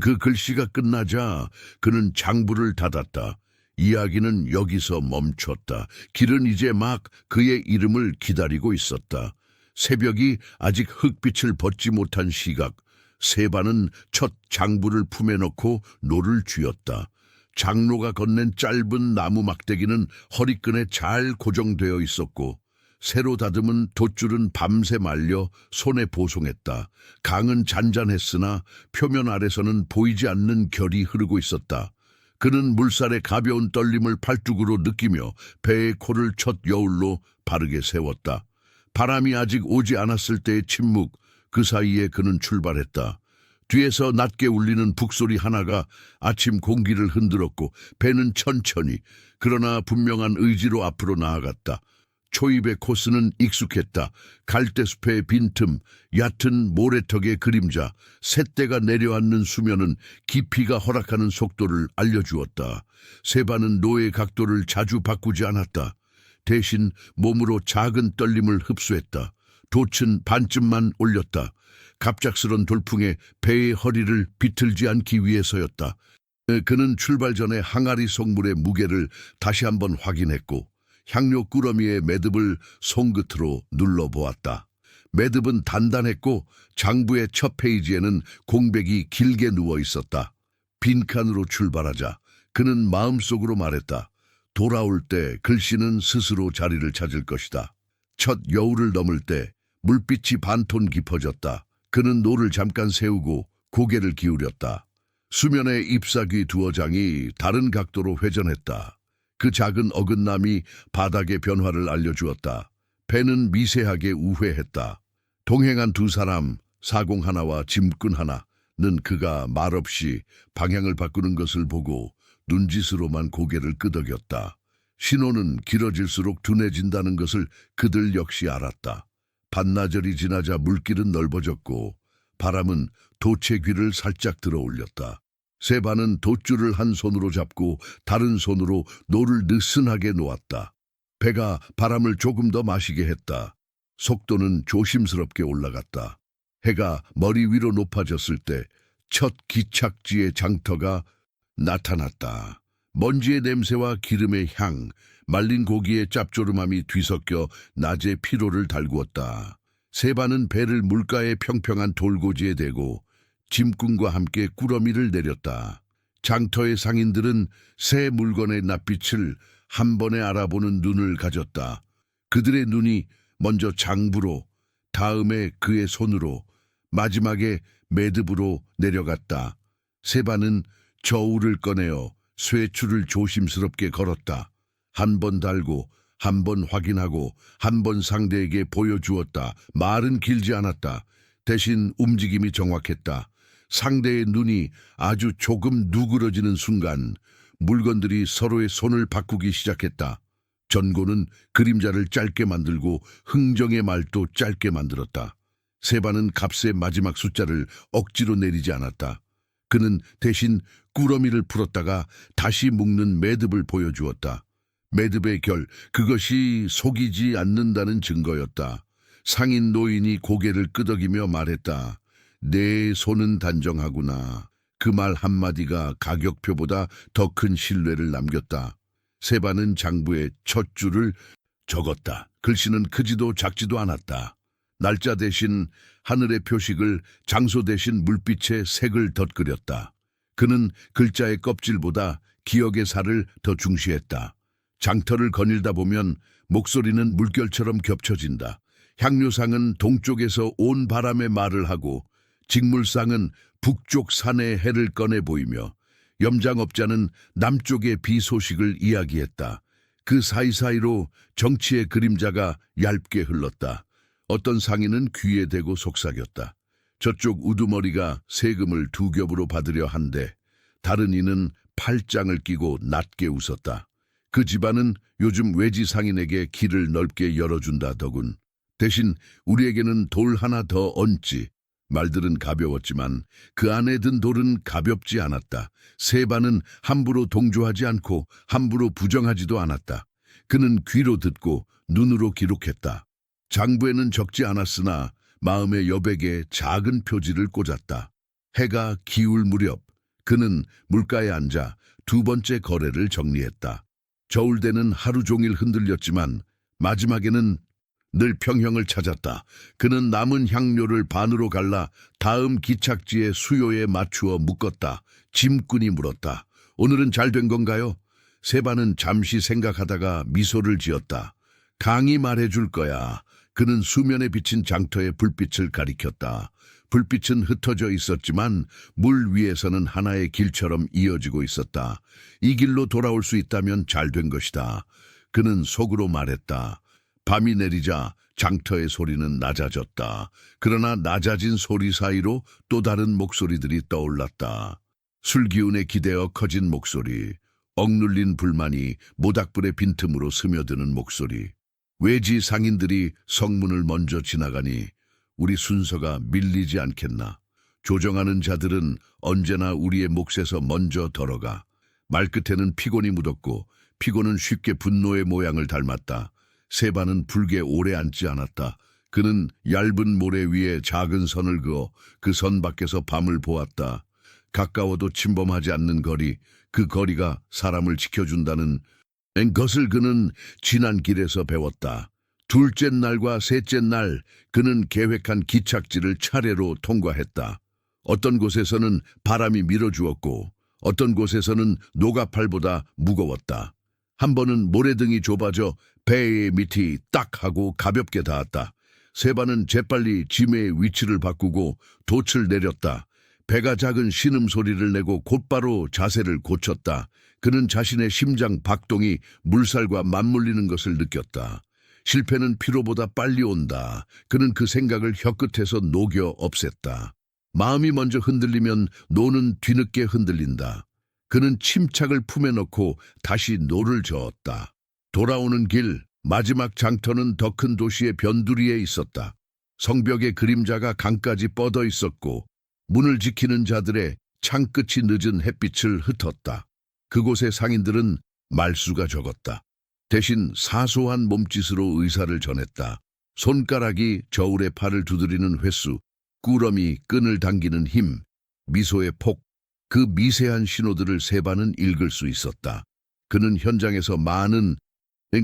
그 글씨가 끝나자 그는 장부를 닫았다. 이야기는 여기서 멈췄다. 길은 이제 막 그의 이름을 기다리고 있었다. 새벽이 아직 흙빛을 벗지 못한 시각, 세반은 첫 장부를 품에 넣고 노를 쥐었다. 장로가 건넨 짧은 나무 막대기는 허리끈에 잘 고정되어 있었고 새로 다듬은 돛줄은 밤새 말려 손에 보송했다. 강은 잔잔했으나 표면 아래서는 보이지 않는 결이 흐르고 있었다. 그는 물살의 가벼운 떨림을 팔뚝으로 느끼며 배의 코를 첫 여울로 바르게 세웠다. 바람이 아직 오지 않았을 때의 침묵, 그 사이에 그는 출발했다. 뒤에서 낮게 울리는 북소리 하나가 아침 공기를 흔들었고 배는 천천히 그러나 분명한 의지로 앞으로 나아갔다. 초입의 코스는 익숙했다. 갈대숲의 빈틈, 얕은 모래턱의 그림자, 새떼가 내려앉는 수면은 깊이가 허락하는 속도를 알려주었다. 세반은 노의 각도를 자주 바꾸지 않았다. 대신 몸으로 작은 떨림을 흡수했다. 돛은 반쯤만 올렸다. 갑작스런 돌풍에 배의 허리를 비틀지 않기 위해서였다. 그는 출발 전에 항아리 속물의 무게를 다시 한번 확인했고 향료 꾸러미의 매듭을 손끝으로 눌러보았다. 매듭은 단단했고 장부의 첫 페이지에는 공백이 길게 누워 있었다. 빈칸으로 출발하자 그는 마음속으로 말했다. 돌아올 때 글씨는 스스로 자리를 찾을 것이다. 첫 여울을 넘을 때 물빛이 반톤 깊어졌다. 그는 노를 잠깐 세우고 고개를 기울였다. 수면에 잎사귀 두어 장이 다른 각도로 회전했다. 그 작은 어긋남이 바닥의 변화를 알려주었다. 배는 미세하게 우회했다. 동행한 두 사람, 사공 하나와 짐꾼 하나는 그가 말없이 방향을 바꾸는 것을 보고 눈짓으로만 고개를 끄덕였다. 신호는 길어질수록 둔해진다는 것을 그들 역시 알았다. 반나절이 지나자 물길은 넓어졌고 바람은 돛의 귀를 살짝 들어 올렸다. 세반은 돛줄을 한 손으로 잡고 다른 손으로 노를 느슨하게 놓았다. 배가 바람을 조금 더 마시게 했다. 속도는 조심스럽게 올라갔다. 해가 머리 위로 높아졌을 때 첫 기착지의 장터가 나타났다. 먼지의 냄새와 기름의 향, 말린 고기의 짭조름함이 뒤섞여 낮의 피로를 달구었다. 세반은 배를 물가의 평평한 돌고지에 대고 짐꾼과 함께 꾸러미를 내렸다. 장터의 상인들은 새 물건의 낯빛을 한 번에 알아보는 눈을 가졌다. 그들의 눈이 먼저 장부로, 다음에 그의 손으로, 마지막에 매듭으로 내려갔다. 세반은 저울을 꺼내어 쇠줄을 조심스럽게 걸었다. 한 번 달고, 한 번 확인하고, 한 번 상대에게 보여주었다. 말은 길지 않았다. 대신 움직임이 정확했다. 상대의 눈이 아주 조금 누그러지는 순간 물건들이 서로의 손을 바꾸기 시작했다. 전고는 그림자를 짧게 만들고 흥정의 말도 짧게 만들었다. 세반은 값의 마지막 숫자를 억지로 내리지 않았다. 그는 대신 꾸러미를 풀었다가 다시 묶는 매듭을 보여주었다. 매듭의 결, 그것이 속이지 않는다는 증거였다. 상인 노인이 고개를 끄덕이며 말했다. 내 손은 단정하구나. 그 말 한마디가 가격표보다 더 큰 신뢰를 남겼다. 세반은 장부에 첫 줄을 적었다. 글씨는 크지도 작지도 않았다. 날짜 대신 하늘의 표식을, 장소 대신 물빛의 색을 덧그렸다. 그는 글자의 껍질보다 기억의 살을 더 중시했다. 장터를 거닐다 보면 목소리는 물결처럼 겹쳐진다. 향료상은 동쪽에서 온 바람에 말을 하고 직물상은 북쪽 산의 해를 꺼내 보이며 염장업자는 남쪽의 비 소식을 이야기했다. 그 사이사이로 정치의 그림자가 얇게 흘렀다. 어떤 상인은 귀에 대고 속삭였다. 저쪽 우두머리가 세금을 2겹으로 받으려 한데 다른 이는 팔짱을 끼고 낮게 웃었다. 그 집안은 요즘 외지 상인에게 길을 넓게 열어준다더군. 대신 우리에게는 돌 하나 더 얹지. 말들은 가벼웠지만 그 안에 든 돌은 가볍지 않았다. 세반은 함부로 동조하지 않고 함부로 부정하지도 않았다. 그는 귀로 듣고 눈으로 기록했다. 장부에는 적지 않았으나 마음의 여백에 작은 표지를 꽂았다. 해가 기울 무렵 그는 물가에 앉아 두 번째 거래를 정리했다. 저울대는 하루 종일 흔들렸지만 마지막에는 늘 평형을 찾았다. 그는 남은 향료를 반으로 갈라 다음 기착지의 수요에 맞추어 묶었다. 짐꾼이 물었다. 오늘은 잘 된 건가요? 세바는 잠시 생각하다가 미소를 지었다. 강이 말해줄 거야. 그는 수면에 비친 장터의 불빛을 가리켰다. 불빛은 흩어져 있었지만 물 위에서는 하나의 길처럼 이어지고 있었다. 이 길로 돌아올 수 있다면 잘 된 것이다. 그는 속으로 말했다. 밤이 내리자 장터의 소리는 낮아졌다. 그러나 낮아진 소리 사이로 또 다른 목소리들이 떠올랐다. 술기운에 기대어 커진 목소리, 억눌린 불만이 모닥불의 빈틈으로 스며드는 목소리. 외지 상인들이 성문을 먼저 지나가니 우리 순서가 밀리지 않겠나. 조정하는 자들은 언제나 우리의 몫에서 먼저 덜어가. 말끝에는 피곤이 묻었고 피곤은 쉽게 분노의 모양을 닮았다. 세바는 불게 오래 앉지 않았다. 그는 얇은 모래 위에 작은 선을 그어 그 선 밖에서 밤을 보았다. 가까워도 침범하지 않는 거리, 그 거리가 사람을 지켜준다는 것을 그는 지난 길에서 배웠다. 둘째 날과 셋째 날 그는 계획한 기착지를 차례로 통과했다. 어떤 곳에서는 바람이 밀어주었고 어떤 곳에서는 노가팔보다 무거웠다. 한 번은 모래등이 좁아져 배의 밑이 딱 하고 가볍게 닿았다. 세바는 재빨리 짐의 위치를 바꾸고 돛을 내렸다. 배가 작은 신음소리를 내고 곧바로 자세를 고쳤다. 그는 자신의 심장 박동이 물살과 맞물리는 것을 느꼈다. 실패는 피로보다 빨리 온다. 그는 그 생각을 혀끝에서 녹여 없앴다. 마음이 먼저 흔들리면 노는 뒤늦게 흔들린다. 그는 침착을 품에 넣고 다시 노를 저었다. 돌아오는 길, 마지막 장터는 더 큰 도시의 변두리에 있었다. 성벽의 그림자가 강까지 뻗어 있었고 문을 지키는 자들의 창끝이 늦은 햇빛을 흩었다. 그곳의 상인들은 말수가 적었다. 대신 사소한 몸짓으로 의사를 전했다. 손가락이 저울의 팔을 두드리는 횟수, 꾸러미 끈을 당기는 힘, 미소의 폭, 그 미세한 신호들을 세바는 읽을 수 있었다. 그는 현장에서 많은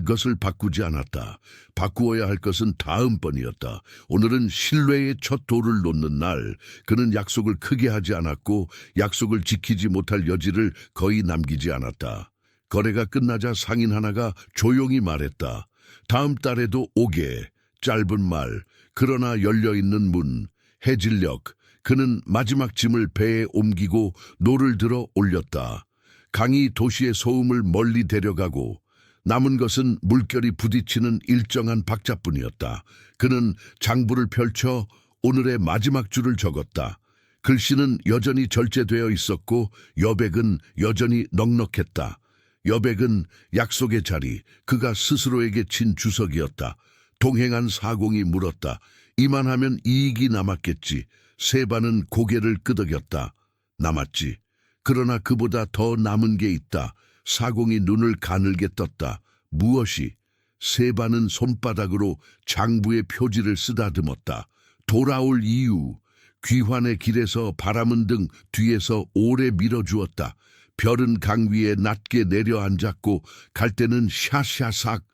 것을 바꾸지 않았다. 바꾸어야 할 것은 다음번이었다. 오늘은 신뢰의 첫 돌을 놓는 날. 그는 약속을 크게 하지 않았고 약속을 지키지 못할 여지를 거의 남기지 않았다. 거래가 끝나자 상인 하나가 조용히 말했다. 다음 달에도 오게. 짧은 말, 그러나 열려있는 문, 해질녘. 그는 마지막 짐을 배에 옮기고 노를 들어 올렸다. 강이 도시의 소음을 멀리 데려가고 남은 것은 물결이 부딪히는 일정한 박자뿐이었다. 그는 장부를 펼쳐 오늘의 마지막 줄을 적었다. 글씨는 여전히 절제되어 있었고 여백은 여전히 넉넉했다. 여백은 약속의 자리, 그가 스스로에게 친 주석이었다. 동행한 사공이 물었다. 이만하면 이익이 남았겠지. 세바는 고개를 끄덕였다. 남았지. 그러나 그보다 더 남은 게 있다. 사공이 눈을 가늘게 떴다. 무엇이? 세바는 손바닥으로 장부의 표지를 쓰다듬었다. 돌아올 이유. 귀환의 길에서 바람은 등 뒤에서 오래 밀어주었다. 별은 강 위에 낮게 내려앉았고 갈 때는 샤샤삭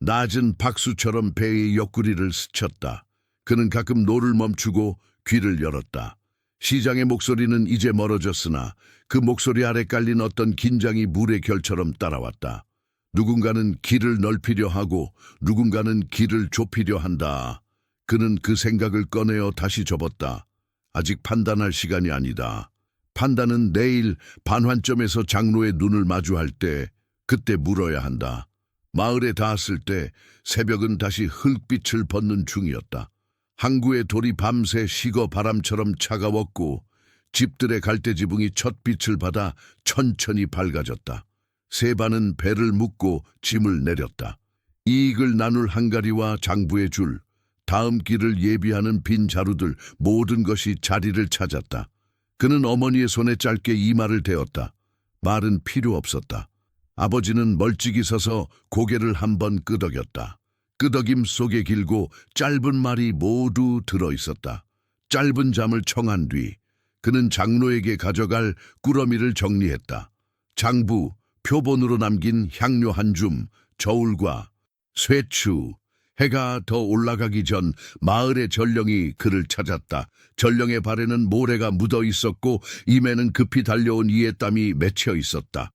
낮은 박수처럼 배의 옆구리를 스쳤다. 그는 가끔 노를 멈추고 귀를 열었다. 시장의 목소리는 이제 멀어졌으나 그 목소리 아래 깔린 어떤 긴장이 물의 결처럼 따라왔다. 누군가는 길을 넓히려 하고 누군가는 길을 좁히려 한다. 그는 그 생각을 꺼내어 다시 접었다. 아직 판단할 시간이 아니다. 판단은 내일 반환점에서 장로의 눈을 마주할 때 그때 물어야 한다. 마을에 닿았을 때 새벽은 다시 흙빛을 벗는 중이었다. 항구의 돌이 밤새 식어 바람처럼 차가웠고 집들의 갈대지붕이 첫 빛을 받아 천천히 밝아졌다. 세바는 배를 묶고 짐을 내렸다. 이익을 나눌 한가리와 장부의 줄, 다음 길을 예비하는 빈 자루들 모든 것이 자리를 찾았다. 그는 어머니의 손에 짧게 이마를 대었다. 말은 필요 없었다. 아버지는 멀찍이 서서 고개를 한번 끄덕였다. 끄덕임 속에 길고 짧은 말이 모두 들어있었다. 짧은 잠을 청한 뒤 그는 장로에게 가져갈 꾸러미를 정리했다. 장부, 표본으로 남긴 향료 한 줌, 저울과 쇠추, 해가 더 올라가기 전 마을의 전령이 그를 찾았다. 전령의 발에는 모래가 묻어 있었고 임에는 급히 달려온 이의 땀이 맺혀 있었다.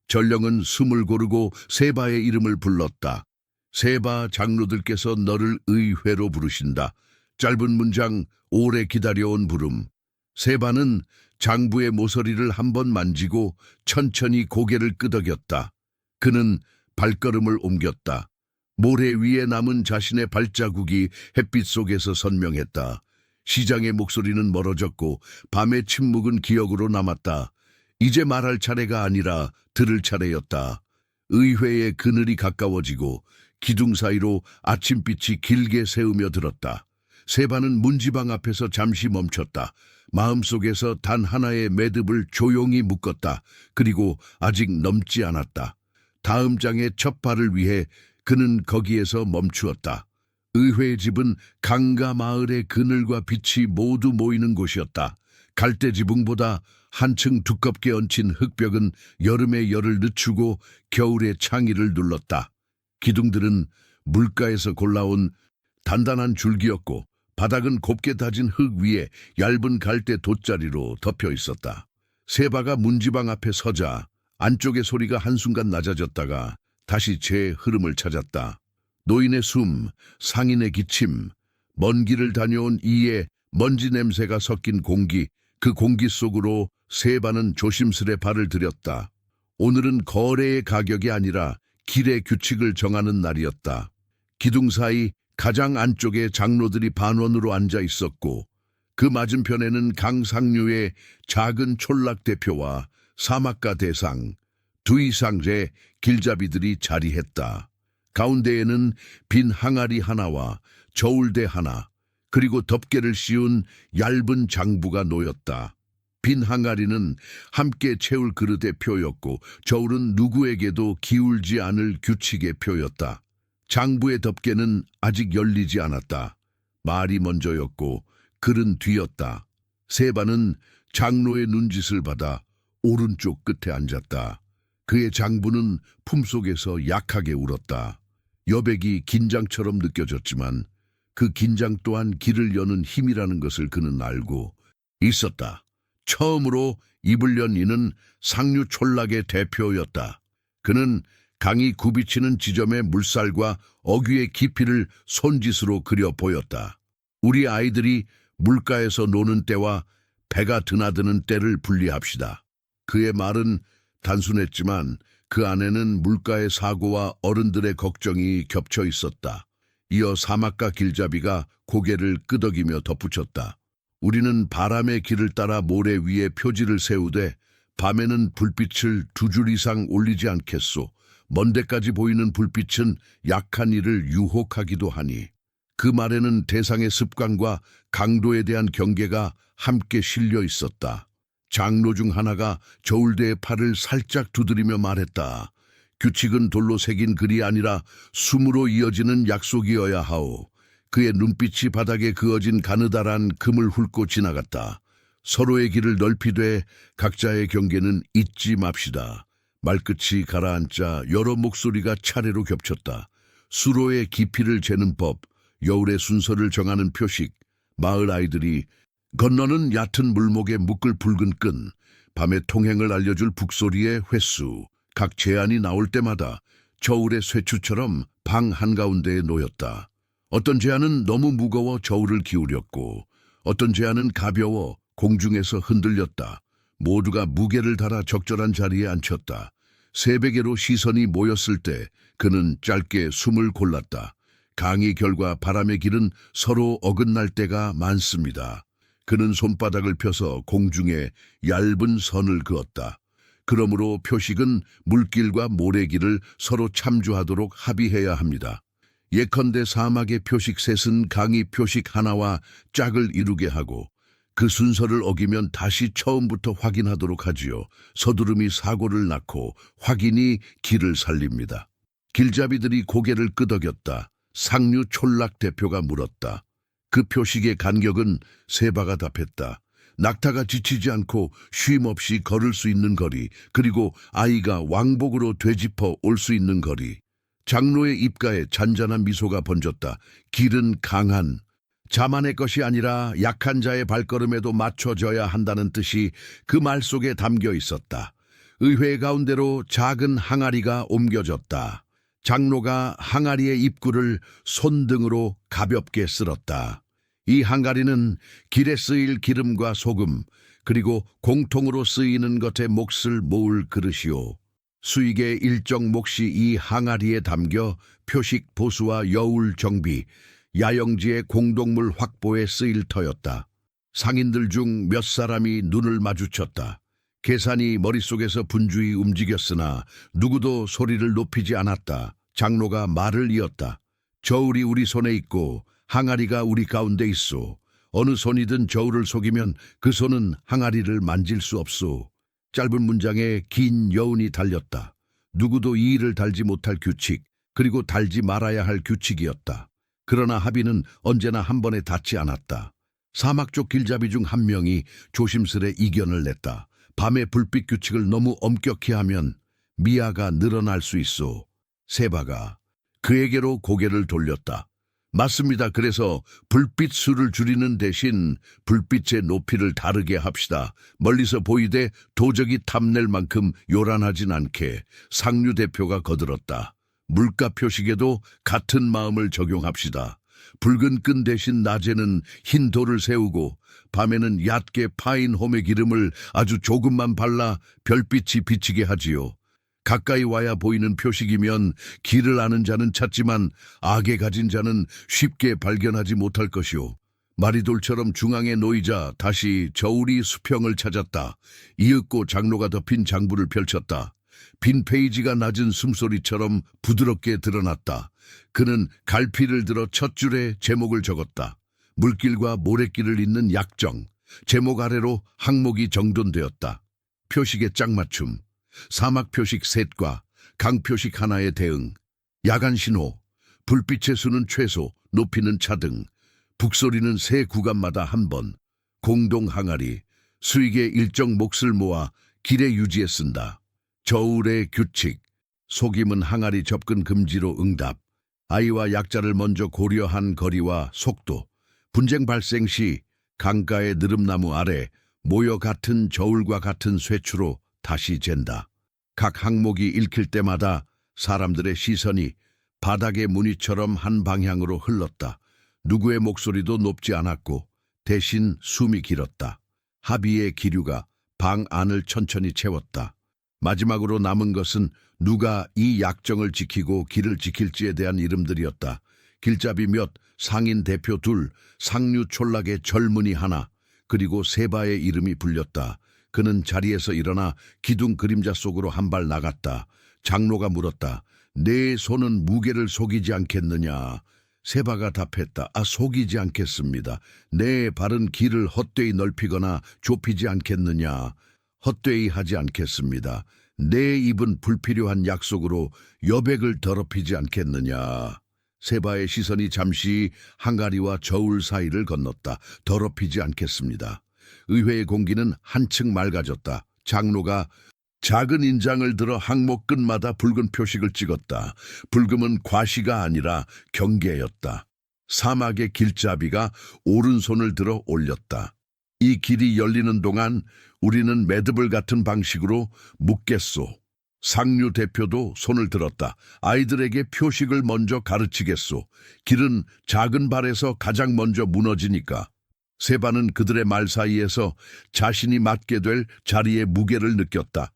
전령은 숨을 고르고 세바의 이름을 불렀다. 세바 장로들께서 너를 의회로 부르신다. 짧은 문장, 오래 기다려온 부름. 세바는 장부의 모서리를 한번 만지고 천천히 고개를 끄덕였다. 그는 발걸음을 옮겼다. 모래 위에 남은 자신의 발자국이 햇빛 속에서 선명했다. 시장의 목소리는 멀어졌고 밤의 침묵은 기억으로 남았다. 이제 말할 차례가 아니라 들을 차례였다. 의회의 그늘이 가까워지고 기둥 사이로 아침빛이 길게 새우며 들었다. 세바는 문지방 앞에서 잠시 멈췄다. 마음속에서 단 하나의 매듭을 조용히 묶었다. 그리고 아직 넘지 않았다. 다음 장의 첫 발을 위해 그는 거기에서 멈추었다. 의회의 집은 강가 마을의 그늘과 빛이 모두 모이는 곳이었다. 갈대 지붕보다 한층 두껍게 얹힌 흙벽은 여름의 열을 늦추고 겨울의 창의를 눌렀다. 기둥들은 물가에서 골라온 단단한 줄기였고 바닥은 곱게 다진 흙 위에 얇은 갈대 돗자리로 덮여 있었다. 세바가 문지방 앞에 서자 안쪽의 소리가 한순간 낮아졌다가 다시 제 흐름을 찾았다. 노인의 숨, 상인의 기침, 먼 길을 다녀온 이의 먼지 냄새가 섞인 공기, 그 공기 속으로 세바는 조심스레 발을 들였다. 오늘은 거래의 가격이 아니라 길의 규칙을 정하는 날이었다. 기둥 사이 가장 안쪽에 장로들이 반원으로 앉아 있었고 그 맞은편에는 강상류의 작은 촌락 대표와 사막가 대상, 두 이상제 길잡이들이 자리했다. 가운데에는 빈 항아리 하나와 저울대 하나, 그리고 덮개를 씌운 얇은 장부가 놓였다. 빈 항아리는 함께 채울 그릇의 표였고 저울은 누구에게도 기울지 않을 규칙의 표였다. 장부의 덮개는 아직 열리지 않았다. 말이 먼저였고 글은 뒤였다. 세바는 장로의 눈짓을 받아 오른쪽 끝에 앉았다. 그의 장부는 품속에서 약하게 울었다. 여백이 긴장처럼 느껴졌지만 그 긴장 또한 길을 여는 힘이라는 것을 그는 알고 있었다. 처음으로 입을 연 이는 상류 촌락의 대표였다. 그는 강이 굽이치는 지점의 물살과 어귀의 깊이를 손짓으로 그려 보였다. 우리 아이들이 물가에서 노는 때와 배가 드나드는 때를 분리합시다. 그의 말은 단순했지만 그 안에는 물가의 사고와 어른들의 걱정이 겹쳐 있었다. 이어 사막가 길잡이가 고개를 끄덕이며 덧붙였다. 우리는 바람의 길을 따라 모래 위에 표지를 세우되 밤에는 불빛을 2줄 이상 올리지 않겠소. 먼 데까지 보이는 불빛은 약한 이를 유혹하기도 하니. 그 말에는 대상의 습관과 강도에 대한 경계가 함께 실려 있었다. 장로 중 하나가 저울대의 팔을 살짝 두드리며 말했다. 규칙은 돌로 새긴 글이 아니라 숨으로 이어지는 약속이어야 하오. 그의 눈빛이 바닥에 그어진 가느다란 금을 훑고 지나갔다. 서로의 길을 넓히되 각자의 경계는 잊지 맙시다. 말끝이 가라앉자 여러 목소리가 차례로 겹쳤다. 수로의 깊이를 재는 법, 여울의 순서를 정하는 표식, 마을 아이들이 건너는 얕은 물목에 묶을 붉은 끈, 밤의 통행을 알려줄 북소리의 횟수, 각 제안이 나올 때마다 저울의 쇠추처럼 방 한가운데에 놓였다. 어떤 제안은 너무 무거워 저울을 기울였고 어떤 제안은 가벼워 공중에서 흔들렸다. 모두가 무게를 달아 적절한 자리에 앉혔다. 새베개로 시선이 모였을 때 그는 짧게 숨을 골랐다. 강의 결과 바람의 길은 서로 어긋날 때가 많습니다. 그는 손바닥을 펴서 공중에 얇은 선을 그었다. 그러므로 표식은 물길과 모래길을 서로 참조하도록 합의해야 합니다. 예컨대 사막의 표식 셋은 강의 표식 하나와 짝을 이루게 하고 그 순서를 어기면 다시 처음부터 확인하도록 하지요. 서두름이 사고를 낳고 확인이 길을 살립니다. 길잡이들이 고개를 끄덕였다. 상류 촌락 대표가 물었다. 그 표식의 간격은 세바가 답했다. 낙타가 지치지 않고 쉼 없이 걸을 수 있는 거리, 그리고 아이가 왕복으로 되짚어 올 수 있는 거리. 장로의 입가에 잔잔한 미소가 번졌다. 길은 강한 자만의 것이 아니라 약한 자의 발걸음에도 맞춰져야 한다는 뜻이 그 말 속에 담겨 있었다. 의회 가운데로 작은 항아리가 옮겨졌다. 장로가 항아리의 입구를 손등으로 가볍게 쓸었다. 이 항아리는 길에 쓰일 기름과 소금, 그리고 공통으로 쓰이는 것에 몫을 모을 그릇이요. 수익의 일정 몫이 이 항아리에 담겨 표식 보수와 여울 정비, 야영지의 공동물 확보에 쓰일 터였다. 상인들 중 몇 사람이 눈을 마주쳤다. 계산이 머릿속에서 분주히 움직였으나 누구도 소리를 높이지 않았다. 장로가 말을 이었다. 저울이 우리 손에 있고 항아리가 우리 가운데 있소. 어느 손이든 저울을 속이면 그 손은 항아리를 만질 수 없소. 짧은 문장에 긴 여운이 달렸다. 누구도 이 일을 달지 못할 규칙, 그리고 달지 말아야 할 규칙이었다. 그러나 합의는 언제나 한 번에 닿지 않았다. 사막 쪽 길잡이 중 한 명이 조심스레 이견을 냈다. 밤에 불빛 규칙을 너무 엄격히 하면 미아가 늘어날 수 있어. 세바가 그에게로 고개를 돌렸다. 맞습니다. 그래서 불빛 수를 줄이는 대신 불빛의 높이를 다르게 합시다. 멀리서 보이되 도적이 탐낼 만큼 요란하진 않게. 상류 대표가 거들었다. 물가 표식에도 같은 마음을 적용합시다. 붉은 끈 대신 낮에는 흰 돌을 세우고 밤에는 얕게 파인 홈의 기름을 아주 조금만 발라 별빛이 비치게 하지요. 가까이 와야 보이는 표식이면 길을 아는 자는 찾지만 악에 가진 자는 쉽게 발견하지 못할 것이오. 마리돌처럼 중앙에 놓이자 다시 저울이 수평을 찾았다. 이윽고 장로가 덮인 장부를 펼쳤다. 빈 페이지가 낮은 숨소리처럼 부드럽게 드러났다. 그는 갈피를 들어 첫 줄에 제목을 적었다. 물길과 모래길을 잇는 약정. 제목 아래로 항목이 정돈되었다. 표식의 짝맞춤. 사막 표식 셋과 강 표식 하나의 대응. 야간 신호. 불빛의 수는 최소, 높이는 차등. 북소리는 세 구간마다 한 번. 공동 항아리. 수익의 일정 몫을 모아 길에 유지에 쓴다. 저울의 규칙. 속임은 항아리 접근 금지로 응답. 아이와 약자를 먼저 고려한 거리와 속도. 분쟁 발생 시 강가의 느릅나무 아래 모여 같은 저울과 같은 쇠추로 다시 잰다. 각 항목이 읽힐 때마다 사람들의 시선이 바닥의 무늬처럼 한 방향으로 흘렀다. 누구의 목소리도 높지 않았고 대신 숨이 길었다. 합의의 기류가 방 안을 천천히 채웠다. 마지막으로 남은 것은 누가 이 약정을 지키고 길을 지킬지에 대한 이름들이었다. 길잡이 몇, 상인 대표 둘, 상류 촌락의 젊은이 하나, 그리고 세바의 이름이 불렸다. 그는 자리에서 일어나 기둥 그림자 속으로 한 발 나갔다. 장로가 물었다. 내 손은 무게를 속이지 않겠느냐? 세바가 답했다. 속이지 않겠습니다. 내 발은 길을 헛되이 넓히거나 좁히지 않겠느냐? 헛되이 하지 않겠습니다. 내 입은 불필요한 약속으로 여백을 더럽히지 않겠느냐? 세바의 시선이 잠시 항아리와 저울 사이를 건넜다. 더럽히지 않겠습니다. 의회의 공기는 한층 맑아졌다. 장로가 작은 인장을 들어 항목 끝마다 붉은 표식을 찍었다. 붉음은 과시가 아니라 경계였다. 사막의 길잡이가 오른손을 들어 올렸다. 이 길이 열리는 동안 우리는 매듭을 같은 방식으로 묶겠소. 상류 대표도 손을 들었다. 아이들에게 표식을 먼저 가르치겠소. 길은 작은 발에서 가장 먼저 무너지니까. 세바는 그들의 말 사이에서 자신이 맡게 될 자리의 무게를 느꼈다.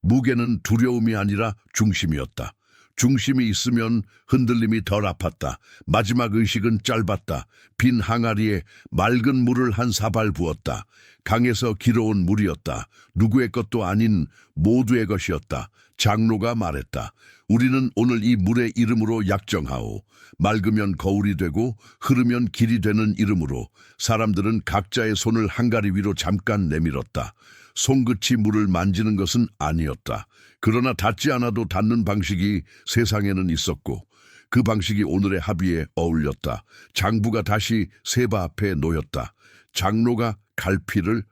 무게는 두려움이 아니라 중심이었다. 중심이 있으면 흔들림이 덜 아팠다. 마지막 의식은 짧았다. 빈 항아리에 맑은 물을 한 사발 부었다. 강에서 길어온 물이었다. 누구의 것도 아닌 모두의 것이었다. 장로가 말했다. 우리는 오늘 이 물의 이름으로 약정하오. 맑으면 거울이 되고 흐르면 길이 되는 이름으로. 사람들은 각자의 손을 항아리 위로 잠깐 내밀었다. 손끝이 물을 만지는 것은 아니었다. 그러나 닿지 않아도 닿는 방식이 세상에는 있었고 그 방식이 오늘의 합의에 어울렸다. 장부가 다시 세바 앞에 놓였다. 장로가 갈피를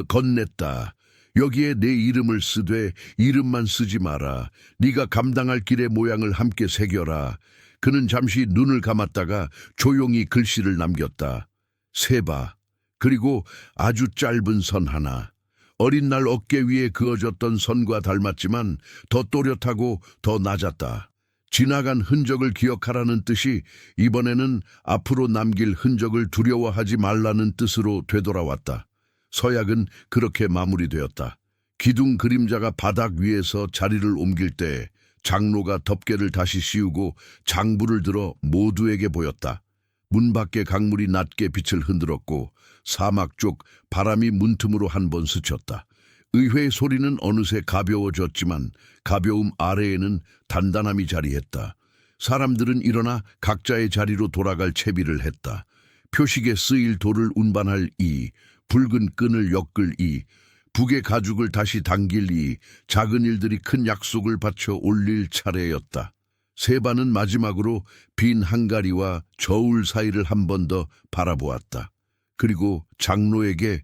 건넸다. 여기에 내 이름을 쓰되 이름만 쓰지 마라. 네가 감당할 길의 모양을 함께 새겨라. 그는 잠시 눈을 감았다가 조용히 글씨를 남겼다. 세바, 그리고 아주 짧은 선 하나. 어린 날 어깨 위에 그어졌던 선과 닮았지만 더 또렷하고 더 낮았다. 지나간 흔적을 기억하라는 뜻이 이번에는 앞으로 남길 흔적을 두려워하지 말라는 뜻으로 되돌아왔다. 서약은 그렇게 마무리되었다. 기둥 그림자가 바닥 위에서 자리를 옮길 때 장로가 덮개를 다시 씌우고 장부를 들어 모두에게 보였다. 문 밖의 강물이 낮게 빛을 흔들었고 사막 쪽 바람이 문틈으로 한 번 스쳤다. 의회의 소리는 어느새 가벼워졌지만 가벼움 아래에는 단단함이 자리했다. 사람들은 일어나 각자의 자리로 돌아갈 채비를 했다. 표식에 쓰일 돌을 운반할 이, 붉은 끈을 엮을 이, 북의 가죽을 다시 당길 이, 작은 일들이 큰 약속을 바쳐 올릴 차례였다. 세바는 마지막으로 빈 한가리와 저울 사이를 한 번 더 바라보았다. 그리고 장로에게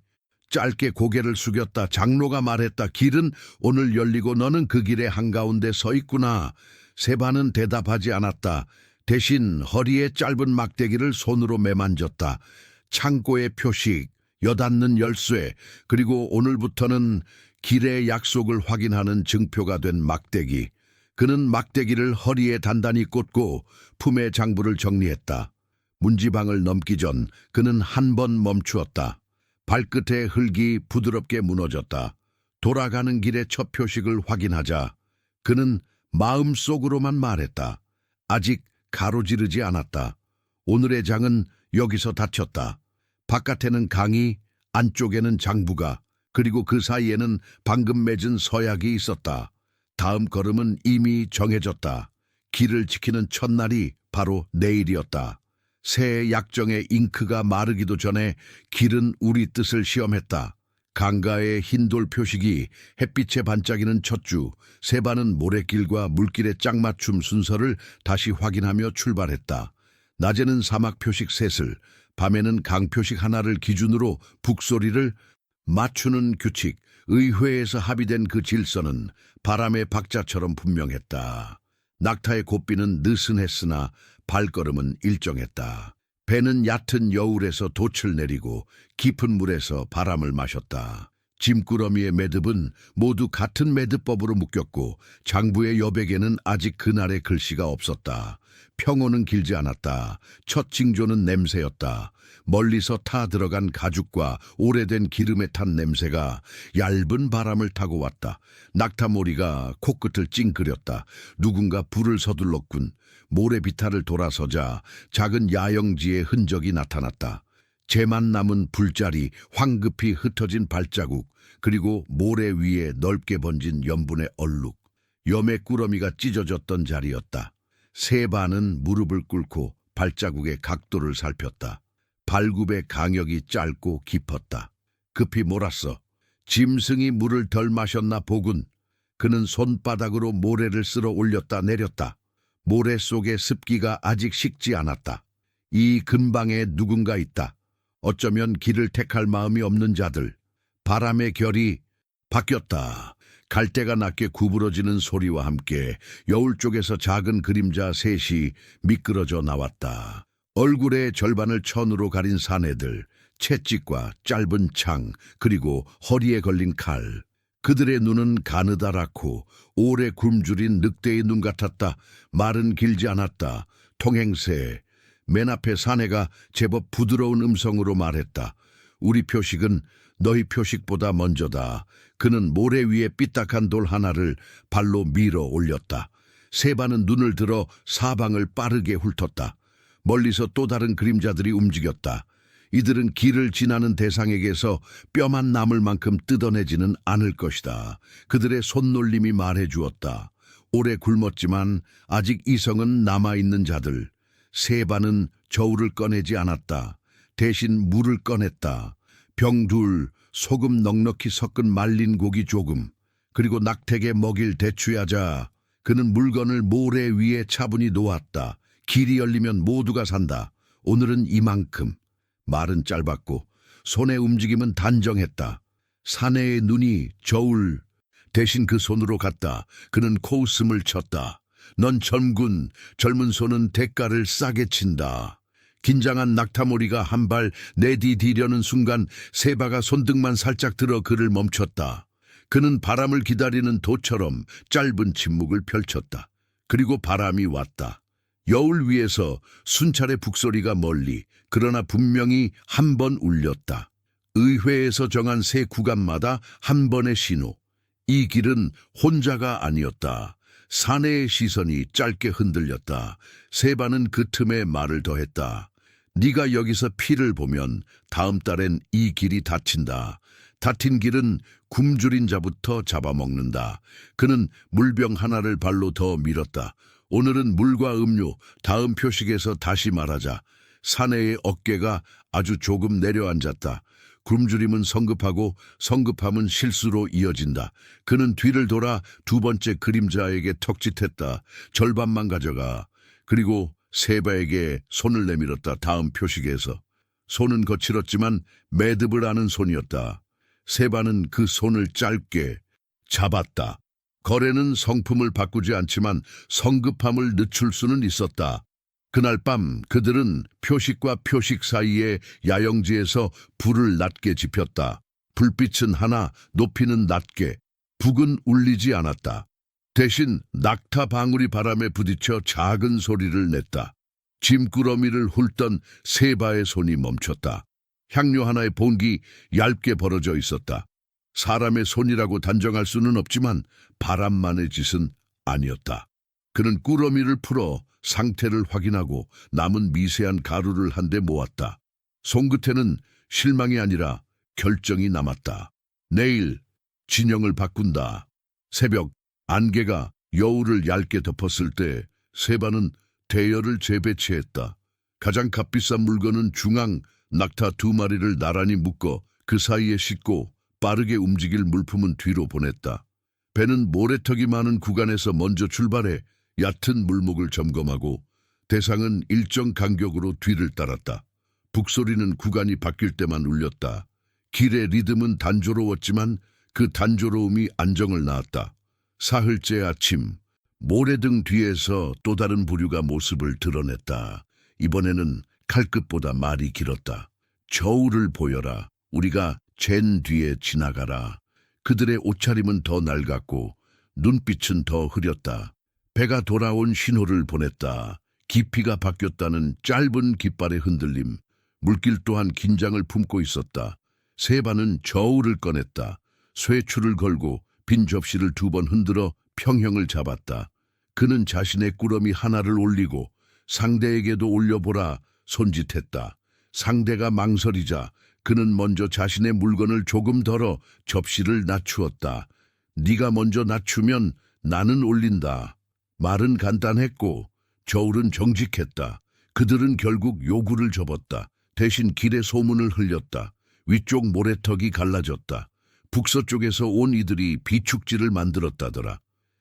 짧게 고개를 숙였다. 장로가 말했다. 길은 오늘 열리고 너는 그 길의 한가운데 서 있구나. 세바는 대답하지 않았다. 대신 허리에 짧은 막대기를 손으로 매만졌다. 창고의 표식, 여닫는 열쇠, 그리고 오늘부터는 길의 약속을 확인하는 증표가 된 막대기. 그는 막대기를 허리에 단단히 꽂고 품에 장부를 정리했다. 문지방을 넘기 전 그는 한 번 멈추었다. 발끝의 흙이 부드럽게 무너졌다. 돌아가는 길의 첫 표식을 확인하자 그는 마음속으로만 말했다. 아직 가로지르지 않았다. 오늘의 장은 여기서 닫혔다. 바깥에는 강이, 안쪽에는 장부가, 그리고 그 사이에는 방금 맺은 서약이 있었다. 다음 걸음은 이미 정해졌다. 길을 지키는 첫날이 바로 내일이었다. 새해 약정의 잉크가 마르기도 전에 길은 우리 뜻을 시험했다. 강가의 흰돌 표식이 햇빛에 반짝이는 첫 주, 세바는 모래길과 물길의 짝맞춤 순서를 다시 확인하며 출발했다. 낮에는 사막 표식 셋을, 밤에는 강 표식 하나를 기준으로 북소리를 맞추는 규칙, 의회에서 합의된 그 질서는 바람의 박자처럼 분명했다. 낙타의 고삐는 느슨했으나 발걸음은 일정했다. 배는 얕은 여울에서 돛을 내리고 깊은 물에서 바람을 마셨다. 짐꾸러미의 매듭은 모두 같은 매듭법으로 묶였고 장부의 여백에는 아직 그날의 글씨가 없었다. 평호는 길지 않았다. 첫 징조는 냄새였다. 멀리서 타 들어간 가죽과 오래된 기름에 탄 냄새가 얇은 바람을 타고 왔다. 낙타머리가 코끝을 찡그렸다. 누군가 불을 서둘렀군. 모래비탈을 돌아서자 작은 야영지의 흔적이 나타났다. 재만 남은 불자리, 황급히 흩어진 발자국, 그리고 모래 위에 넓게 번진 염분의 얼룩. 염의 꾸러미가 찢어졌던 자리였다. 세바는 무릎을 꿇고 발자국의 각도를 살폈다. 발굽의 강역이 짧고 깊었다. 급히 몰았어. 짐승이 물을 덜 마셨나 보군. 그는 손바닥으로 모래를 쓸어 올렸다 내렸다. 모래 속의 습기가 아직 식지 않았다. 이 근방에 누군가 있다. 어쩌면 길을 택할 마음이 없는 자들. 바람의 결이 바뀌었다. 갈대가 낮게 구부러지는 소리와 함께 여울 쪽에서 작은 그림자 셋이 미끄러져 나왔다. 얼굴의 절반을 천으로 가린 사내들, 채찍과 짧은 창, 그리고 허리에 걸린 칼. 그들의 눈은 가느다랗고 오래 굶주린 늑대의 눈 같았다. 말은 길지 않았다. 통행새. 맨 앞에 사내가 제법 부드러운 음성으로 말했다. 우리 표식은 너희 표식보다 먼저다. 그는 모래 위에 삐딱한 돌 하나를 발로 밀어 올렸다. 세바는 눈을 들어 사방을 빠르게 훑었다. 멀리서 또 다른 그림자들이 움직였다. 이들은 길을 지나는 대상에게서 뼈만 남을 만큼 뜯어내지는 않을 것이다. 그들의 손놀림이 말해주었다. 오래 굶었지만 아직 이성은 남아있는 자들. 세바는 저울을 꺼내지 않았다. 대신 물을 꺼냈다. 병 둘, 소금 넉넉히 섞은 말린 고기 조금, 그리고 낙태에 먹일 대추야자. 그는 물건을 모래 위에 차분히 놓았다. 길이 열리면 모두가 산다. 오늘은 이만큼. 말은 짧았고 손의 움직임은 단정했다. 사내의 눈이 저울 대신 그 손으로 갔다. 그는 코웃음을 쳤다. 넌 젊은 손은 대가를 싸게 친다. 긴장한 낙타머리가 한 발 내디디려는 순간 세바가 손등만 살짝 들어 그를 멈췄다. 그는 바람을 기다리는 도처럼 짧은 침묵을 펼쳤다. 그리고 바람이 왔다. 여울 위에서 순찰의 북소리가 멀리, 그러나 분명히 한 번 울렸다. 의회에서 정한 새 구간마다 한 번의 신호. 이 길은 혼자가 아니었다. 사내의 시선이 짧게 흔들렸다. 세바는 그 틈에 말을 더했다. 네가 여기서 피를 보면 다음 달엔 이 길이 닫힌다. 닫힌 길은 굶주린 자부터 잡아먹는다. 그는 물병 하나를 발로 더 밀었다. 오늘은 물과 음료, 다음 표식에서 다시 말하자. 사내의 어깨가 아주 조금 내려앉았다. 굶주림은 성급하고 성급함은 실수로 이어진다. 그는 뒤를 돌아 두 번째 그림자에게 턱짓했다. 절반만 가져가. 그리고 세바에게 손을 내밀었다. 다음 표식에서. 손은 거칠었지만 매듭을 아는 손이었다. 세바는 그 손을 짧게 잡았다. 거래는 성품을 바꾸지 않지만 성급함을 늦출 수는 있었다. 그날 밤 그들은 표식과 표식 사이에 야영지에서 불을 낮게 지폈다. 불빛은 하나, 높이는 낮게, 북은 울리지 않았다. 대신 낙타 방울이 바람에 부딪혀 작은 소리를 냈다. 짐꾸러미를 훑던 세바의 손이 멈췄다. 향료 하나의 봉기 얇게 벌어져 있었다. 사람의 손이라고 단정할 수는 없지만 바람만의 짓은 아니었다. 그는 꾸러미를 풀어 상태를 확인하고 남은 미세한 가루를 한데 모았다. 손끝에는 실망이 아니라 결정이 남았다. 내일 진영을 바꾼다. 새벽 안개가 여울을 얇게 덮었을 때 세바는 대여를 재배치했다. 가장 값비싼 물건은 중앙 낙타 2마리를 나란히 묶어 그 사이에 싣고 빠르게 움직일 물품은 뒤로 보냈다. 배는 모래턱이 많은 구간에서 먼저 출발해 얕은 물목을 점검하고 대상은 일정 간격으로 뒤를 따랐다. 북소리는 구간이 바뀔 때만 울렸다. 길의 리듬은 단조로웠지만 그 단조로움이 안정을 낳았다. 사흘째 아침, 모래등 뒤에서 또 다른 부류가 모습을 드러냈다. 이번에는 칼끝보다 말이 길었다. 저울을 보여라. 우리가 잰 뒤에 지나가라. 그들의 옷차림은 더 낡았고 눈빛은 더 흐렸다. 배가 돌아온 신호를 보냈다. 깊이가 바뀌었다는 짧은 깃발의 흔들림. 물길 또한 긴장을 품고 있었다. 세바는 저울을 꺼냈다. 쇠추를 걸고 빈 접시를 2번 흔들어 평형을 잡았다. 그는 자신의 꾸러미 하나를 올리고 상대에게도 올려보라 손짓했다. 상대가 망설이자 그는 먼저 자신의 물건을 조금 덜어 접시를 낮추었다. 네가 먼저 낮추면 나는 올린다. 말은 간단했고 저울은 정직했다. 그들은 결국 요구를 접었다. 대신 길에 소문을 흘렸다. 위쪽 모래턱이 갈라졌다. 북서쪽에서 온 이들이 비축지를 만들었다더라.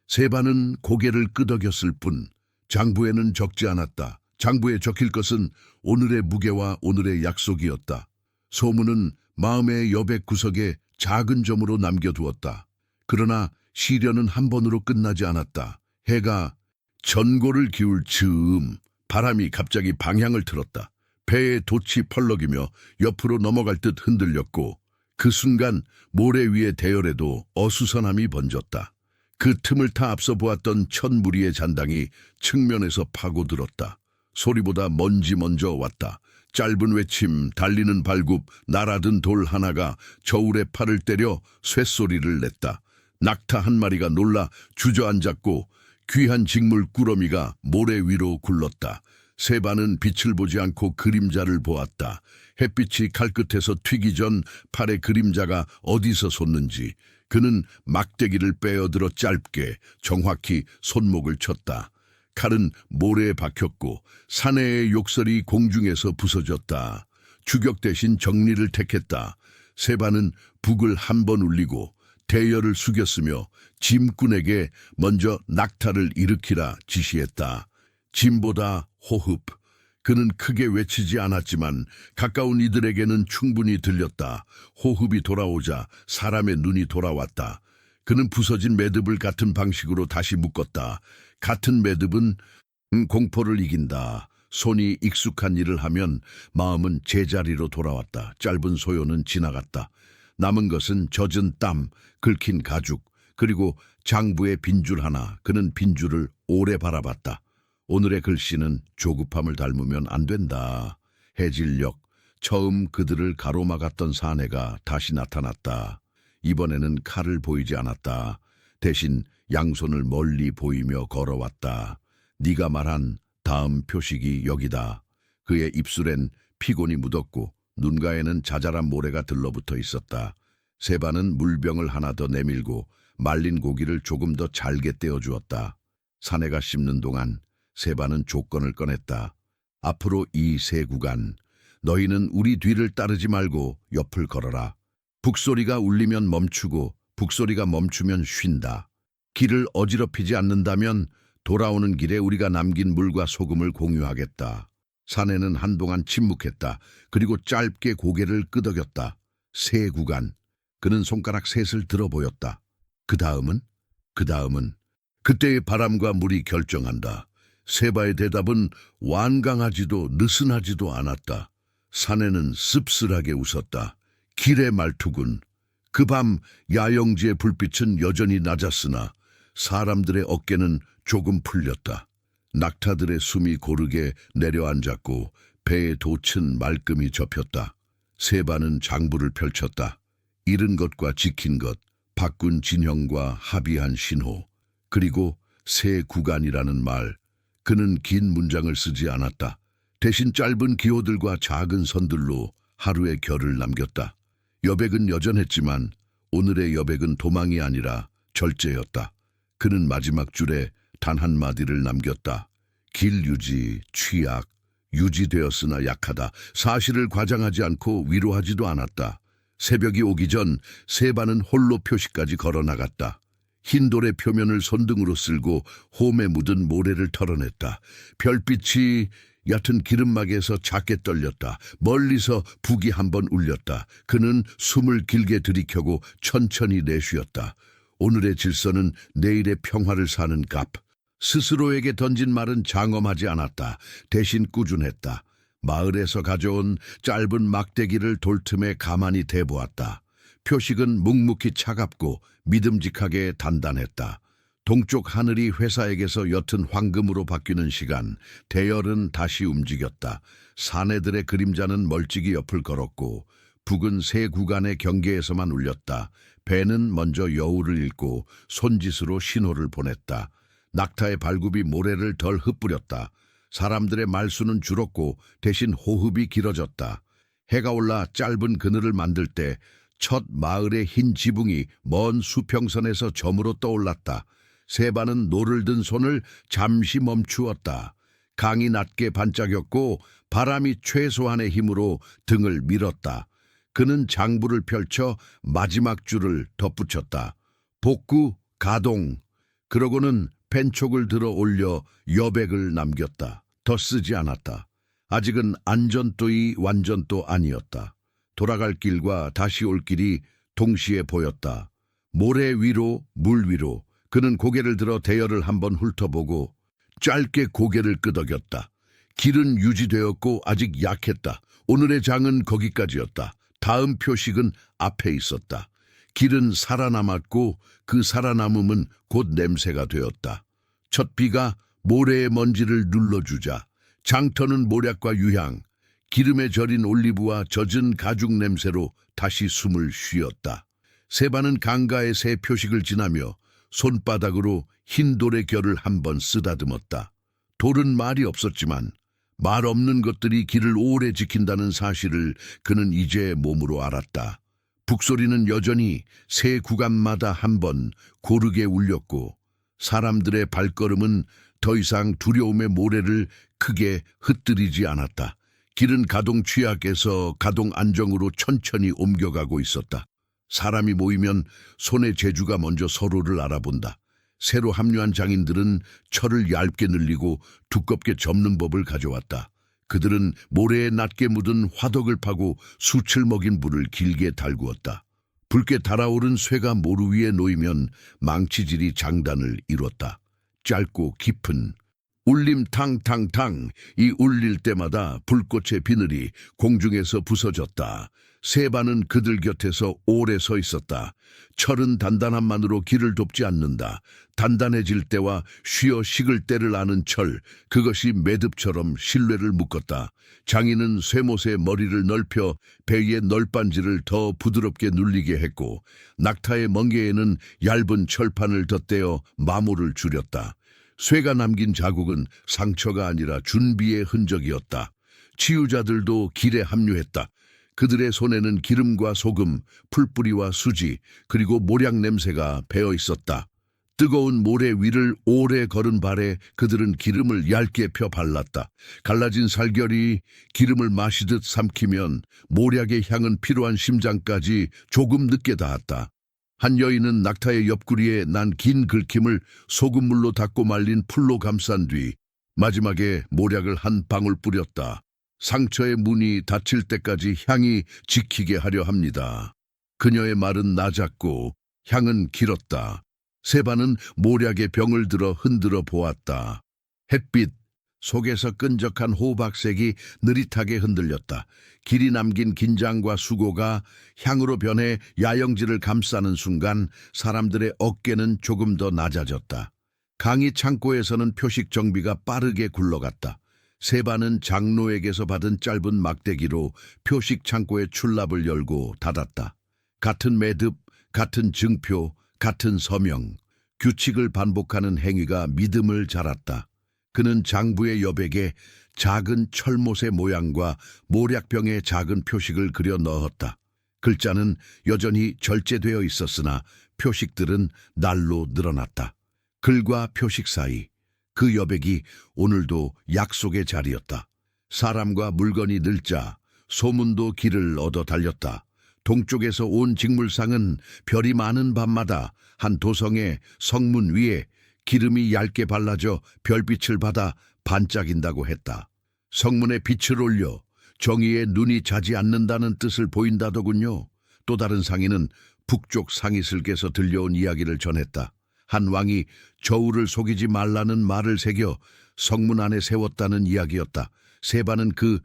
세바는 고개를 끄덕였을 뿐 장부에는 적지 않았다. 장부에 적힐 것은 오늘의 무게와 오늘의 약속이었다. 소문은 마음의 여백 구석에 작은 점으로 남겨두었다. 그러나 시련은 한 번으로 끝나지 않았다. 해가 전고를 기울 즈음 바람이 갑자기 방향을 틀었다. 배의 돛이 펄럭이며 옆으로 넘어갈 듯 흔들렸고 그 순간 모래 위의 대열에도 어수선함이 번졌다. 그 틈을 타 앞서 보았던 첫 무리의 잔당이 측면에서 파고들었다. 소리보다 먼지 먼저 왔다. 짧은 외침, 달리는 발굽, 날아든 돌 하나가 저울의 팔을 때려 쇳소리를 냈다. 낙타 한 마리가 놀라 주저앉았고 귀한 직물 꾸러미가 모래 위로 굴렀다. 세바는 빛을 보지 않고 그림자를 보았다. 햇빛이 칼끝에서 튀기 전 팔의 그림자가 어디서 솟는지 그는 막대기를 빼어들어 짧게 정확히 손목을 쳤다. 칼은 모래에 박혔고 사내의 욕설이 공중에서 부서졌다. 추격 대신 정리를 택했다. 세바는 북을 한 번 울리고 대열을 숙였으며 짐꾼에게 먼저 낙타를 일으키라 지시했다. 짐보다 호흡, 그는 크게 외치지 않았지만 가까운 이들에게는 충분히 들렸다. 호흡이 돌아오자 사람의 눈이 돌아왔다. 그는 부서진 매듭을 같은 방식으로 다시 묶었다. 같은 매듭은 공포를 이긴다. 손이 익숙한 일을 하면 마음은 제자리로 돌아왔다. 짧은 소요는 지나갔다. 남은 것은 젖은 땀, 긁힌 가죽, 그리고 장부의 빈줄 하나. 그는 빈줄을 오래 바라봤다. 오늘의 글씨는 조급함을 닮으면 안 된다. 해질녘, 처음 그들을 가로막았던 사내가 다시 나타났다. 이번에는 칼을 보이지 않았다. 대신 양손을 멀리 보이며 걸어왔다. 네가 말한 다음 표식이 여기다. 그의 입술엔 피곤이 묻었고 눈가에는 자잘한 모래가 들러붙어 있었다. 세바는 물병을 하나 더 내밀고 말린 고기를 조금 더 잘게 떼어주었다. 사내가 씹는 동안 세바는 조건을 꺼냈다. 앞으로 이 세 구간, 너희는 우리 뒤를 따르지 말고 옆을 걸어라. 북소리가 울리면 멈추고 북소리가 멈추면 쉰다. 길을 어지럽히지 않는다면 돌아오는 길에 우리가 남긴 물과 소금을 공유하겠다. 사내는 한동안 침묵했다. 그리고 짧게 고개를 끄덕였다. 세 구간. 그는 손가락 셋을 들어 보였다. 그 다음은? 그때의 바람과 물이 결정한다. 세바의 대답은 완강하지도 느슨하지도 않았다. 사내는 씁쓸하게 웃었다. 길의 말투군. 그 밤 야영지의 불빛은 여전히 낮았으나 사람들의 어깨는 조금 풀렸다. 낙타들의 숨이 고르게 내려앉았고 배의 돛은 말끔히 접혔다. 세바는 장부를 펼쳤다. 잃은 것과 지킨 것, 바꾼 진형과 합의한 신호, 그리고 세 구간이라는 말. 그는 긴 문장을 쓰지 않았다. 대신 짧은 기호들과 작은 선들로 하루의 결을 남겼다. 여백은 여전했지만 오늘의 여백은 도망이 아니라 절제였다. 그는 마지막 줄에 단 한마디를 남겼다. 길 유지, 취약, 유지되었으나 약하다. 사실을 과장하지 않고 위로하지도 않았다. 새벽이 오기 전 세바는 홀로 표시까지 걸어나갔다. 흰 돌의 표면을 손등으로 쓸고 홈에 묻은 모래를 털어냈다. 별빛이 얕은 기름막에서 작게 떨렸다. 멀리서 북이 한번 울렸다. 그는 숨을 길게 들이켜고 천천히 내쉬었다. 오늘의 질서는 내일의 평화를 사는 값. 스스로에게 던진 말은 장엄하지 않았다. 대신 꾸준했다. 마을에서 가져온 짧은 막대기를 돌틈에 가만히 대보았다. 표식은 묵묵히 차갑고 믿음직하게 단단했다. 동쪽 하늘이 회사에게서 옅은 황금으로 바뀌는 시간, 대열은 다시 움직였다. 사내들의 그림자는 멀찍이 옆을 걸었고 북은 세 구간의 경계에서만 울렸다. 배는 먼저 여우를 읽고 손짓으로 신호를 보냈다. 낙타의 발굽이 모래를 덜 흩뿌렸다. 사람들의 말수는 줄었고 대신 호흡이 길어졌다. 해가 올라 짧은 그늘을 만들 때 첫 마을의 흰 지붕이 먼 수평선에서 점으로 떠올랐다. 세바는 노를 든 손을 잠시 멈추었다. 강이 낮게 반짝였고 바람이 최소한의 힘으로 등을 밀었다. 그는 장부를 펼쳐 마지막 줄을 덧붙였다. 복구, 가동. 그러고는 펜촉을 들어 올려 여백을 남겼다. 더 쓰지 않았다. 아직은 안전또이 완전도 아니었다. 돌아갈 길과 다시 올 길이 동시에 보였다. 모래 위로, 물 위로. 그는 고개를 들어 대열을 한번 훑어보고 짧게 고개를 끄덕였다. 길은 유지되었고 아직 약했다. 오늘의 장은 거기까지였다. 다음 표식은 앞에 있었다. 길은 살아남았고 그 살아남음은 곧 냄새가 되었다. 첫 비가 모래의 먼지를 눌러주자 장터는 모략과 유향, 기름에 절인 올리브와 젖은 가죽 냄새로 다시 숨을 쉬었다. 세바는 강가의 새 표식을 지나며 손바닥으로 흰 돌의 결을 한번 쓰다듬었다. 돌은 말이 없었지만 말 없는 것들이 길을 오래 지킨다는 사실을 그는 이제 몸으로 알았다. 북소리는 여전히 새 구간마다 한번 고르게 울렸고 사람들의 발걸음은 더 이상 두려움의 모래를 크게 흩뜨리지 않았다. 길은 가동 취약에서 가동 안정으로 천천히 옮겨가고 있었다. 사람이 모이면 손의 재주가 먼저 서로를 알아본다. 새로 합류한 장인들은 철을 얇게 늘리고 두껍게 접는 법을 가져왔다. 그들은 모래에 낮게 묻은 화덕을 파고 숯을 먹인 불을 길게 달구었다. 붉게 달아오른 쇠가 모루 위에 놓이면 망치질이 장단을 이뤘다. 짧고 깊은 울림 탕탕탕, 이 울릴 때마다 불꽃의 비늘이 공중에서 부서졌다. 세바는 그들 곁에서 오래 서 있었다. 철은 단단함만으로 길을 돕지 않는다. 단단해질 때와 쉬어 식을 때를 아는 철, 그것이 매듭처럼 신뢰를 묶었다. 장인은 쇠못에 머리를 넓혀 배의 널빤지를 더 부드럽게 눌리게 했고, 낙타의 멍게에는 얇은 철판을 덧대어 마모를 줄였다. 쇠가 남긴 자국은 상처가 아니라 준비의 흔적이었다. 치유자들도 길에 합류했다. 그들의 손에는 기름과 소금, 풀뿌리와 수지, 그리고 모략 냄새가 배어 있었다. 뜨거운 모래 위를 오래 걸은 발에 그들은 기름을 얇게 펴 발랐다. 갈라진 살결이 기름을 마시듯 삼키면 모략의 향은 필요한 심장까지 조금 늦게 닿았다. 한 여인은 낙타의 옆구리에 난 긴 긁힘을 소금물로 닦고 말린 풀로 감싼 뒤 마지막에 모략을 한 방울 뿌렸다. 상처의 문이 닫힐 때까지 향이 지키게 하려 합니다. 그녀의 말은 낮았고 향은 길었다. 세바는 모략의 병을 들어 흔들어 보았다. 햇빛 속에서 끈적한 호박색이 느릿하게 흔들렸다. 길이 남긴 긴장과 수고가 향으로 변해 야영지를 감싸는 순간 사람들의 어깨는 조금 더 낮아졌다. 강의 창고에서는 표식 정비가 빠르게 굴러갔다. 세바는 장로에게서 받은 짧은 막대기로 표식 창고의 출납을 열고 닫았다. 같은 매듭, 같은 증표, 같은 서명, 규칙을 반복하는 행위가 믿음을 자랐다. 그는 장부의 여백에 작은 철못의 모양과 모략병의 작은 표식을 그려 넣었다. 글자는 여전히 절제되어 있었으나 표식들은 날로 늘어났다. 글과 표식 사이 그 여백이 오늘도 약속의 자리였다. 사람과 물건이 늘자 소문도 길을 얻어 달렸다. 동쪽에서 온 직물상은 별이 많은 밤마다 한 도성의 성문 위에 기름이 얇게 발라져 별빛을 받아 반짝인다고 했다. 성문에 빛을 올려 정의의 눈이 자지 않는다는 뜻을 보인다더군요. 또 다른 상인은 북쪽 상이슬께서 들려온 이야기를 전했다. 한 왕이 저울을 속이지 말라는 말을 새겨 성문 안에 세웠다는 이야기였다. 세바는 그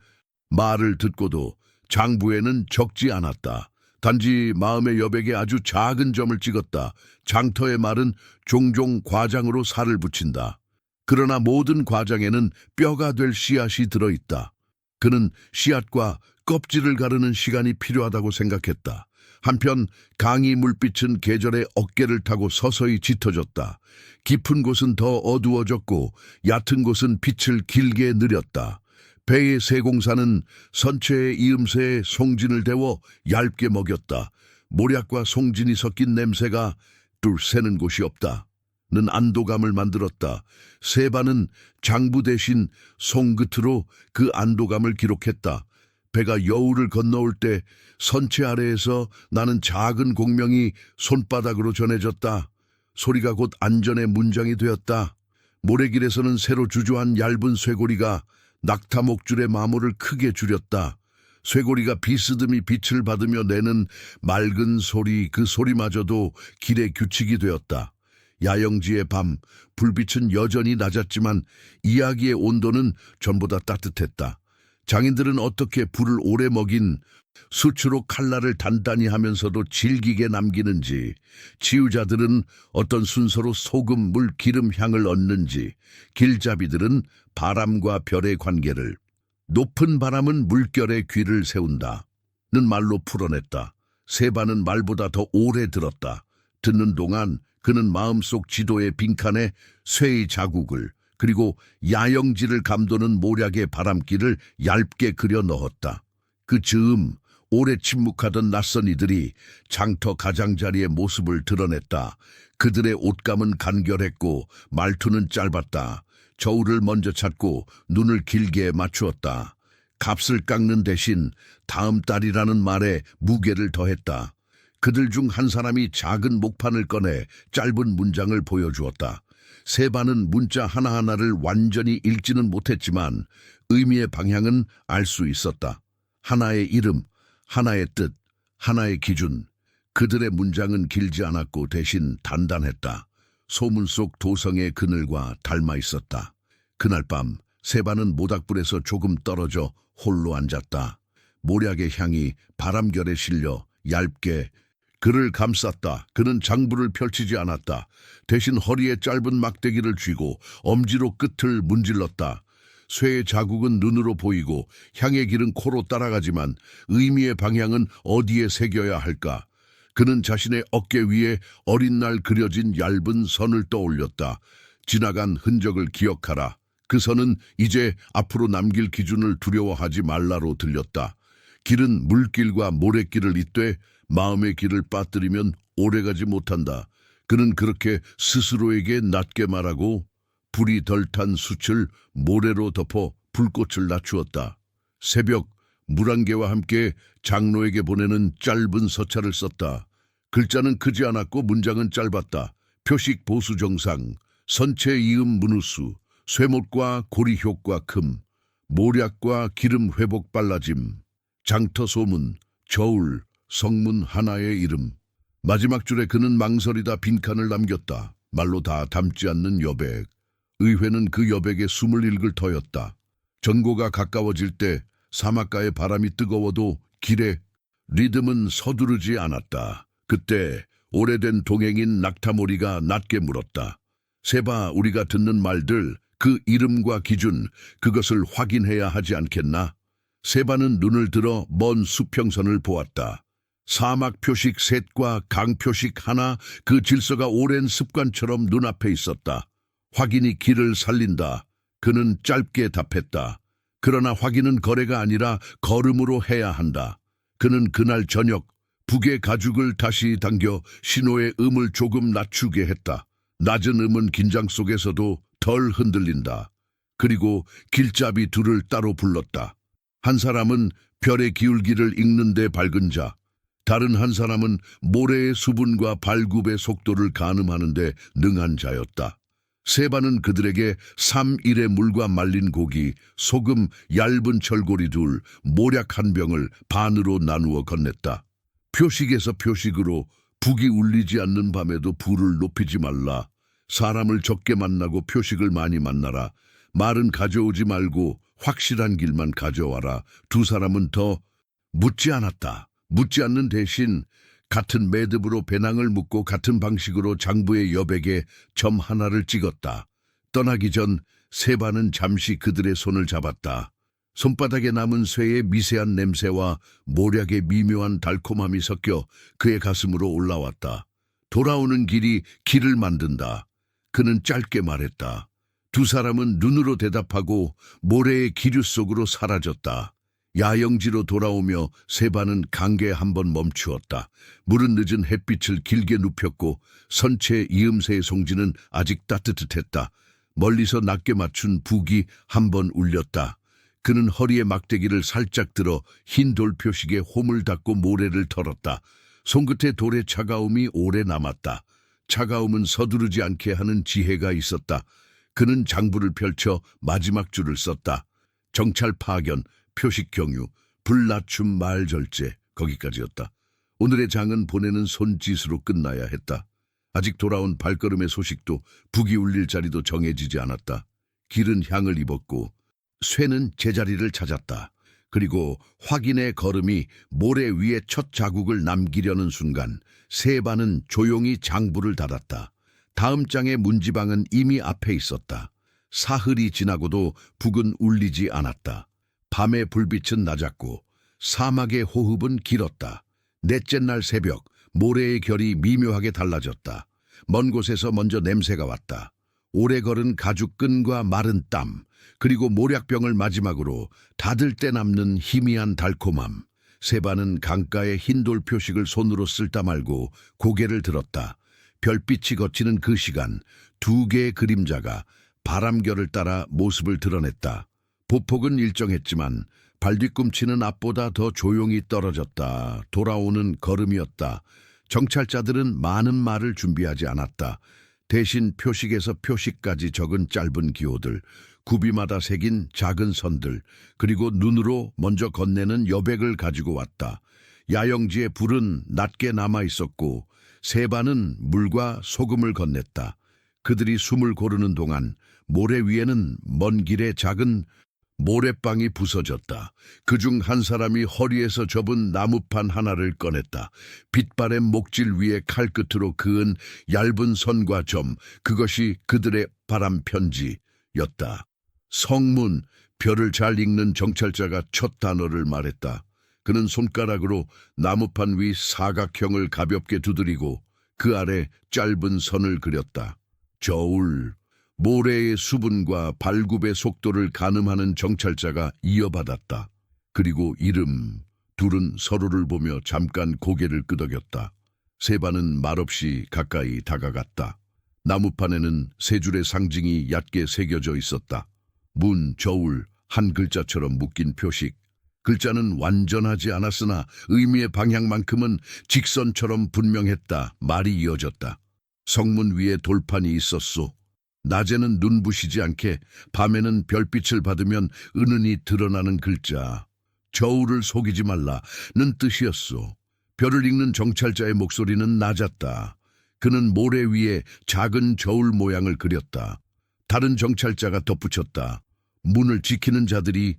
말을 듣고도 장부에는 적지 않았다. 단지 마음의 여백에 아주 작은 점을 찍었다. 장터의 말은 종종 과장으로 살을 붙인다. 그러나 모든 과장에는 뼈가 될 씨앗이 들어있다. 그는 씨앗과 껍질을 가르는 시간이 필요하다고 생각했다. 한편 강이 물빛은 계절의 어깨를 타고 서서히 짙어졌다. 깊은 곳은 더 어두워졌고 얕은 곳은 빛을 길게 느렸다. 배의 세공사는 선체의 이음새에 송진을 데워 얇게 먹였다. 모략과 송진이 섞인 냄새가 뚫 새는 곳이 없다. 는 안도감을 만들었다. 세바는 장부 대신 송끝으로 그 안도감을 기록했다. 배가 여울을 건너올 때 선체 아래에서 나는 작은 공명이 손바닥으로 전해졌다. 소리가 곧 안전의 문장이 되었다. 모래길에서는 새로 주저한 얇은 쇠고리가 낙타 목줄의 마모를 크게 줄였다. 쇠고리가 비스듬히 빛을 받으며 내는 맑은 소리, 그 소리마저도 길의 규칙이 되었다. 야영지의 밤, 불빛은 여전히 낮았지만 이야기의 온도는 전보다 따뜻했다. 장인들은 어떻게 불을 오래 먹인 수추로 칼날을 단단히 하면서도 질기게 남기는지, 치유자들은 어떤 순서로 소금, 물, 기름 향을 얻는지, 길잡이들은 바람과 별의 관계를, 높은 바람은 물결에 귀를 세운다 는 말로 풀어냈다. 세바는 말보다 더 오래 들었다. 듣는 동안 그는 마음속 지도의 빈칸에 쇠의 자국을, 그리고 야영지를 감도는 모략의 바람길을 얇게 그려 넣었다. 그 즈음 오래 침묵하던 낯선 이들이 장터 가장자리의 모습을 드러냈다. 그들의 옷감은 간결했고 말투는 짧았다. 저울을 먼저 찾고 눈을 길게 맞추었다. 값을 깎는 대신 다음 달이라는 말에 무게를 더했다. 그들 중 한 사람이 작은 목판을 꺼내 짧은 문장을 보여주었다. 세바는 문자 하나하나를 완전히 읽지는 못했지만 의미의 방향은 알 수 있었다. 하나의 이름, 하나의 뜻, 하나의 기준. 그들의 문장은 길지 않았고 대신 단단했다. 소문 속 도성의 그늘과 닮아 있었다. 그날 밤 세바는 모닥불에서 조금 떨어져 홀로 앉았다. 모략의 향이 바람결에 실려 얇게 그를 감쌌다. 그는 장부를 펼치지 않았다. 대신 허리에 짧은 막대기를 쥐고 엄지로 끝을 문질렀다. 쇠의 자국은 눈으로 보이고 향의 길은 코로 따라가지만 의미의 방향은 어디에 새겨야 할까? 그는 자신의 어깨 위에 어린 날 그려진 얇은 선을 떠올렸다. 지나간 흔적을 기억하라. 그 선은 이제 앞으로 남길 기준을 두려워하지 말라로 들렸다. 길은 물길과 모래길을 잇되 마음의 길을 빠뜨리면 오래가지 못한다. 그는 그렇게 스스로에게 낮게 말하고 불이 덜 탄 숯을 모래로 덮어 불꽃을 낮추었다. 새벽 물안개와 함께 장로에게 보내는 짧은 서찰을 썼다. 글자는 크지 않았고 문장은 짧았다. 표식 보수 정상, 선체 이음 문우수, 쇠못과 고리 효과 금, 모략과 기름 회복 빨라짐, 장터 소문, 저울, 성문 하나의 이름. 마지막 줄에 그는 망설이다 빈칸을 남겼다. 말로 다 담지 않는 여백. 의회는 그 여백에 숨을 읽을 터였다. 전고가 가까워질 때 사막가의 바람이 뜨거워도 길의 리듬은 서두르지 않았다. 그때 오래된 동행인 낙타모리가 낮게 물었다. 세바, 우리가 듣는 말들, 그 이름과 기준, 그것을 확인해야 하지 않겠나? 세바는 눈을 들어 먼 수평선을 보았다. 사막 표식 셋과 강 표식 하나, 그 질서가 오랜 습관처럼 눈앞에 있었다. 확인이 길을 살린다. 그는 짧게 답했다. 그러나 확인은 거래가 아니라 걸음으로 해야 한다. 그는 그날 저녁 북의 가죽을 다시 당겨 신호의 음을 조금 낮추게 했다. 낮은 음은 긴장 속에서도 덜 흔들린다. 그리고 길잡이 둘을 따로 불렀다. 한 사람은 별의 기울기를 읽는데 밝은 자, 다른 한 사람은 모래의 수분과 발굽의 속도를 가늠하는데 능한 자였다. 세바는 그들에게 3일의 물과 말린 고기, 소금, 얇은 철고리 둘, 모략 한 병을 반으로 나누어 건넸다. 표식에서 표식으로 북이 울리지 않는 밤에도 불을 높이지 말라. 사람을 적게 만나고 표식을 많이 만나라. 말은 가져오지 말고 확실한 길만 가져와라. 두 사람은 더 묻지 않았다. 묻지 않는 대신 같은 매듭으로 배낭을 묶고 같은 방식으로 장부의 여백에 점 하나를 찍었다. 떠나기 전 세바는 잠시 그들의 손을 잡았다. 손바닥에 남은 쇠의 미세한 냄새와 모략의 미묘한 달콤함이 섞여 그의 가슴으로 올라왔다. 돌아오는 길이 길을 만든다. 그는 짧게 말했다. 두 사람은 눈으로 대답하고 모래의 기류 속으로 사라졌다. 야영지로 돌아오며 세바는 강계에 한번 멈추었다. 물은 늦은 햇빛을 길게 눕혔고 선체 이음새의 송지는 아직 따뜻했다. 멀리서 낮게 맞춘 북이 한번 울렸다. 그는 허리에 막대기를 살짝 들어 흰 돌 표식에 홈을 닫고 모래를 털었다. 손끝에 돌의 차가움이 오래 남았다. 차가움은 서두르지 않게 하는 지혜가 있었다. 그는 장부를 펼쳐 마지막 줄을 썼다. 정찰 파견, 표식 경유, 불맞춤 말 절제, 거기까지였다. 오늘의 장은 보내는 손짓으로 끝나야 했다. 아직 돌아온 발걸음의 소식도 북이 울릴 자리도 정해지지 않았다. 길은 향을 입었고 쇠는 제자리를 찾았다. 그리고 확인의 걸음이 모래 위에 첫 자국을 남기려는 순간 세바는 조용히 장부를 닫았다. 다음 장의 문지방은 이미 앞에 있었다. 사흘이 지나고도 북은 울리지 않았다. 밤의 불빛은 낮았고 사막의 호흡은 길었다. 넷째 날 새벽 모래의 결이 미묘하게 달라졌다. 먼 곳에서 먼저 냄새가 왔다. 오래 걸은 가죽끈과 마른 땀, 그리고 모략병을 마지막으로 닫을 때 남는 희미한 달콤함. 세바는 강가의 흰돌 표식을 손으로 쓸다 말고 고개를 들었다. 별빛이 거치는 그 시간, 두 개의 그림자가 바람결을 따라 모습을 드러냈다. 보폭은 일정했지만 발뒤꿈치는 앞보다 더 조용히 떨어졌다. 돌아오는 걸음이었다. 정찰자들은 많은 말을 준비하지 않았다. 대신 표식에서 표식까지 적은 짧은 기호들, 구비마다 새긴 작은 선들, 그리고 눈으로 먼저 건네는 여백을 가지고 왔다. 야영지의 불은 낮게 남아 있었고 세반은 물과 소금을 건넸다. 그들이 숨을 고르는 동안 모래 위에는 먼 길에 작은 모래빵이 부서졌다. 그중 한 사람이 허리에서 접은 나무판 하나를 꺼냈다. 빛바랜 목질 위에 칼끝으로 그은 얇은 선과 점, 그것이 그들의 바람 편지였다. 성문, 별을 잘 읽는 정찰자가 첫 단어를 말했다. 그는 손가락으로 나무판 위 사각형을 가볍게 두드리고 그 아래 짧은 선을 그렸다. 저울, 모래의 수분과 발굽의 속도를 가늠하는 정찰자가 이어받았다. 그리고 이름, 둘은 서로를 보며 잠깐 고개를 끄덕였다. 세반은 말없이 가까이 다가갔다. 나무판에는 세 줄의 상징이 얕게 새겨져 있었다. 문, 저울, 한 글자처럼 묶인 표식. 글자는 완전하지 않았으나 의미의 방향만큼은 직선처럼 분명했다. 말이 이어졌다. 성문 위에 돌판이 있었소. 낮에는 눈부시지 않게, 밤에는 별빛을 받으면 은은히 드러나는 글자. 저울을 속이지 말라는 뜻이었소. 별을 읽는 정찰자의 목소리는 낮았다. 그는 모래 위에 작은 저울 모양을 그렸다. 다른 정찰자가 덧붙였다. 문을 지키는 자들이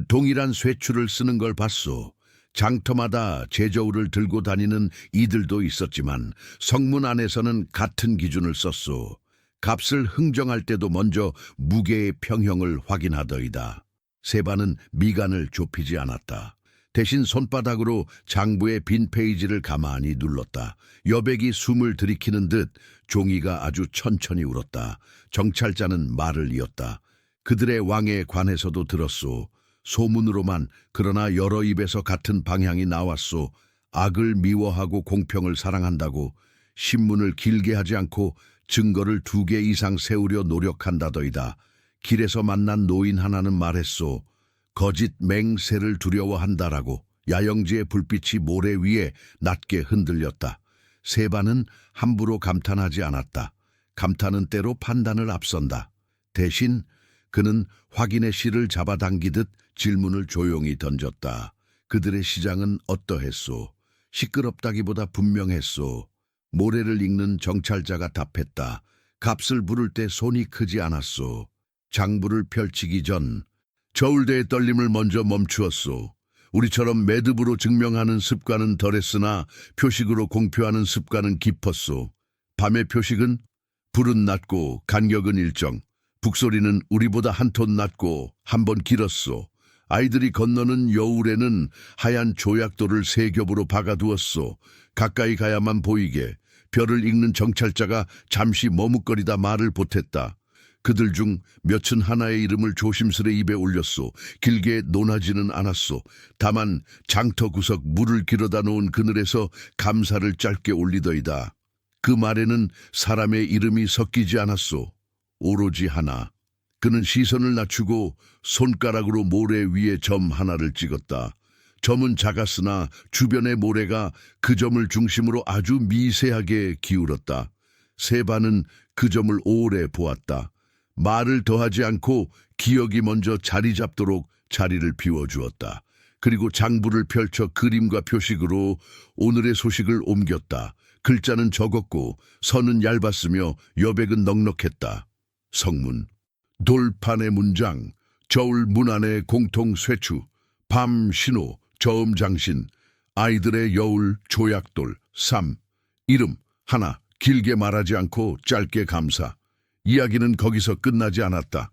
동일한 쇠추를 쓰는 걸 봤소. 장터마다 제저울을 들고 다니는 이들도 있었지만 성문 안에서는 같은 기준을 썼소. 값을 흥정할 때도 먼저 무게의 평형을 확인하더이다. 세반은 미간을 좁히지 않았다. 대신 손바닥으로 장부의 빈 페이지를 가만히 눌렀다. 여백이 숨을 들이키는 듯 종이가 아주 천천히 울었다. 정찰자는 말을 이었다. 그들의 왕에 관해서도 들었소. 소문으로만, 그러나 여러 입에서 같은 방향이 나왔소. 악을 미워하고 공평을 사랑한다고. 신문을 길게 하지 않고 증거를 2개 이상 세우려 노력한다더이다. 길에서 만난 노인 하나는 말했소. 거짓 맹세를 두려워한다라고. 야영지의 불빛이 모래 위에 낮게 흔들렸다. 세반은 함부로 감탄하지 않았다. 감탄은 때로 판단을 앞선다. 대신 그는 확인의 실을 잡아당기듯 질문을 조용히 던졌다. 그들의 시장은 어떠했소? 시끄럽다기보다 분명했소. 모래를 읽는 정찰자가 답했다. 값을 부를 때 손이 크지 않았소. 장부를 펼치기 전 저울대의 떨림을 먼저 멈추었소. 우리처럼 매듭으로 증명하는 습관은 덜했으나 표식으로 공표하는 습관은 깊었소. 밤의 표식은 불은 낮고 간격은 일정. 북소리는 우리보다 한 톤 낮고 한 번 길었소. 아이들이 건너는 여울에는 하얀 조약돌을 3겹으로 박아두었소. 가까이 가야만 보이게. 별을 읽는 정찰자가 잠시 머뭇거리다 말을 보탰다. 그들 중 몇은 하나의 이름을 조심스레 입에 올렸소. 길게 논하지는 않았소. 다만 장터 구석 물을 길어다 놓은 그늘에서 감사를 짧게 올리더이다. 그 말에는 사람의 이름이 섞이지 않았소. 오로지 하나. 그는 시선을 낮추고 손가락으로 모래 위에 점 하나를 찍었다. 점은 작았으나 주변의 모래가 그 점을 중심으로 아주 미세하게 기울었다. 세반은 그 점을 오래 보았다. 말을 더하지 않고 기억이 먼저 자리 잡도록 자리를 비워주었다. 그리고 장부를 펼쳐 그림과 표식으로 오늘의 소식을 옮겼다. 글자는 적었고 선은 얇았으며 여백은 넉넉했다. 성문, 돌판의 문장, 저울 문 안의 공통 쇠추, 밤 신호, 저음 장신, 아이들의 여울 조약돌, 3, 이름 하나, 길게 말하지 않고 짧게 감사. 이야기는 거기서 끝나지 않았다.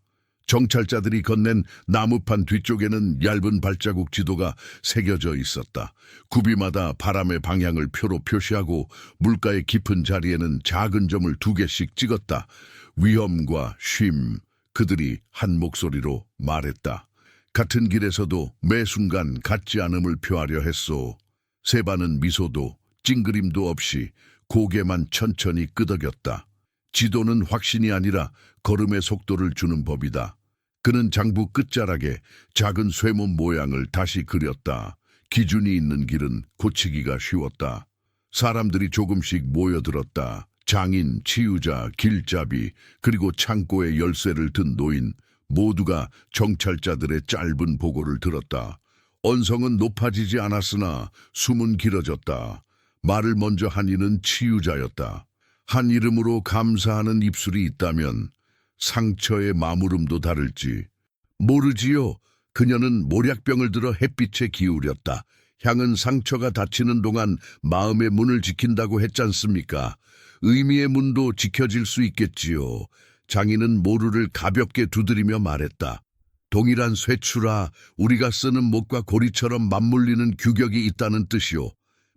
정찰자들이 건넨 나무판 뒤쪽에는 얇은 발자국 지도가 새겨져 있었다. 구비마다 바람의 방향을 표로 표시하고 물가의 깊은 자리에는 작은 점을 2개씩 찍었다. 위험과 쉼, 그들이 한 목소리로 말했다. 같은 길에서도 매 순간 같지 않음을 표하려 했소. 세반은 미소도 찡그림도 없이 고개만 천천히 끄덕였다. 지도는 확신이 아니라 걸음의 속도를 주는 법이다. 그는 장부 끝자락에 작은 쇠몸 모양을 다시 그렸다. 기준이 있는 길은 고치기가 쉬웠다. 사람들이 조금씩 모여들었다. 장인, 치유자, 길잡이, 그리고 창고에 열쇠를 든 노인, 모두가 정찰자들의 짧은 보고를 들었다. 언성은 높아지지 않았으나 숨은 길어졌다. 말을 먼저 한 이는 치유자였다. 한 이름으로 감사하는 입술이 있다면 상처의 마무름도 다를지. 모르지요. 그녀는 모략병을 들어 햇빛에 기울였다. 향은 상처가 닫히는 동안 마음의 문을 지킨다고 했잖습니까? 의미의 문도 지켜질 수 있겠지요. 장인은 모루를 가볍게 두드리며 말했다. 동일한 쇠추라 우리가 쓰는 목과 고리처럼 맞물리는 규격이 있다는 뜻이요.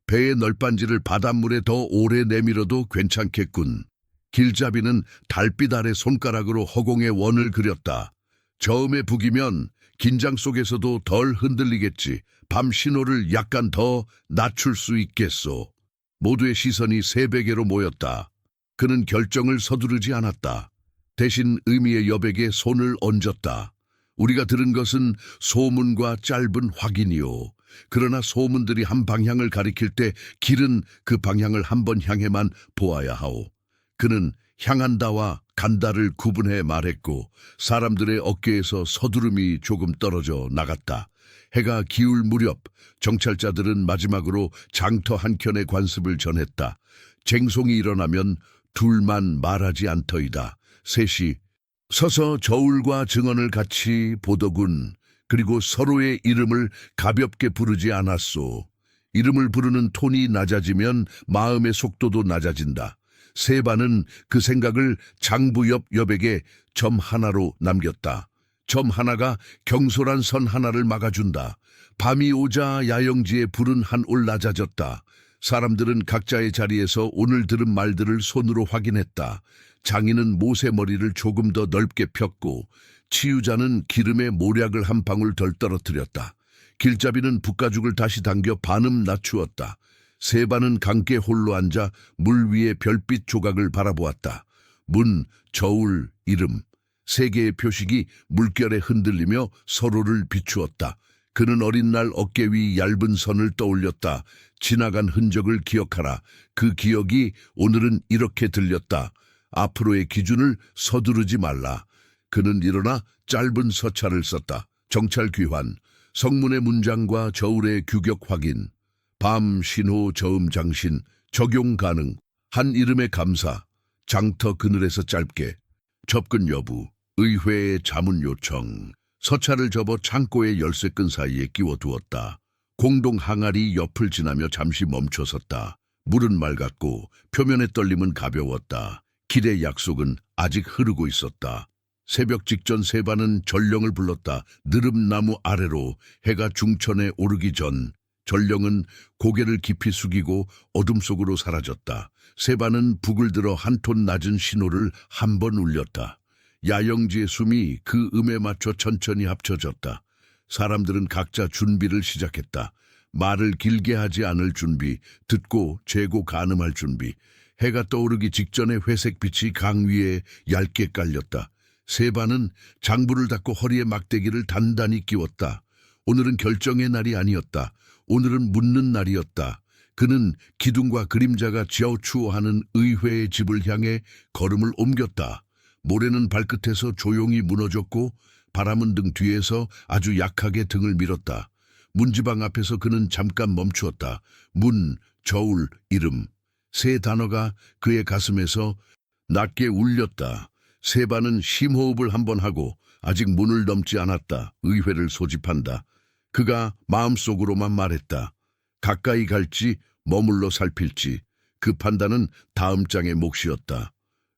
배의 널빤지를 바닷물에 더 오래 내밀어도 괜찮겠군. 길잡이는 달빛 아래 손가락으로 허공에 원을 그렸다. 저음에 북이면 긴장 속에서도 덜 흔들리겠지. 밤 신호를 약간 더 낮출 수 있겠소. 모두의 시선이 새베개로 모였다. 그는 결정을 서두르지 않았다. 대신 의미의 여백에 손을 얹었다. 우리가 들은 것은 소문과 짧은 확인이요. 그러나 소문들이 한 방향을 가리킬 때 길은 그 방향을 한 번 향해만 보아야 하오. 그는 향한다와 간다를 구분해 말했고 사람들의 어깨에서 서두름이 조금 떨어져 나갔다. 해가 기울 무렵 정찰자들은 마지막으로 장터 한켠의 관습을 전했다. 쟁송이 일어나면 둘만 말하지 않더이다. 셋이 서서 저울과 증언을 같이 보더군. 그리고 서로의 이름을 가볍게 부르지 않았소. 이름을 부르는 톤이 낮아지면 마음의 속도도 낮아진다. 세바는 그 생각을 장부 옆 여백에 점 하나로 남겼다. 점 하나가 경솔한 선 하나를 막아준다. 밤이 오자 야영지에 불은 한올 낮아졌다. 사람들은 각자의 자리에서 오늘 들은 말들을 손으로 확인했다. 장인은 모세머리를 조금 더 넓게 폈고 치유자는 기름에 모략을 한 방울 덜 떨어뜨렸다. 길잡이는 붓가죽을 다시 당겨 반음 낮추었다. 세바는 강께 홀로 앉아 물 위에 별빛 조각을 바라보았다. 문, 저울, 이름, 세 개의 표식이 물결에 흔들리며 서로를 비추었다. 그는 어린 날 어깨 위 얇은 선을 떠올렸다. 지나간 흔적을 기억하라. 그 기억이 오늘은 이렇게 들렸다. 앞으로의 기준을 서두르지 말라. 그는 일어나 짧은 서찰을 썼다. 정찰 귀환, 성문의 문장과 저울의 규격 확인, 밤 신호 저음 장신, 적용 가능, 한 이름의 감사, 장터 그늘에서 짧게, 접근 여부, 의회의 자문 요청, 서찰을 접어 창고의 열쇠끈 사이에 끼워두었다. 공동 항아리 옆을 지나며 잠시 멈춰섰다. 물은 맑았고 표면의 떨림은 가벼웠다. 길의 약속은 아직 흐르고 있었다. 새벽 직전 세바는 전령을 불렀다. 느릅나무 아래로 해가 중천에 오르기 전 전령은 고개를 깊이 숙이고 어둠 속으로 사라졌다. 세바는 북을 들어 한 톤 낮은 신호를 한 번 울렸다. 야영지의 숨이 그 음에 맞춰 천천히 합쳐졌다. 사람들은 각자 준비를 시작했다. 말을 길게 하지 않을 준비, 듣고 재고 가늠할 준비. 해가 떠오르기 직전에 회색빛이 강 위에 얇게 깔렸다. 세바는 장부를 닫고 허리에 막대기를 단단히 끼웠다. 오늘은 결정의 날이 아니었다. 오늘은 묻는 날이었다. 그는 기둥과 그림자가 지어추어하는 의회의 집을 향해 걸음을 옮겼다. 모래는 발끝에서 조용히 무너졌고 바람은 등 뒤에서 아주 약하게 등을 밀었다. 문지방 앞에서 그는 잠깐 멈추었다. 문, 저울, 이름. 세 단어가 그의 가슴에서 낮게 울렸다. 세바는 심호흡을 한번 하고 아직 문을 넘지 않았다. 의회를 소집한다. 그가 마음속으로만 말했다. 가까이 갈지 머물러 살필지. 그 판단은 다음 장의 몫이었다.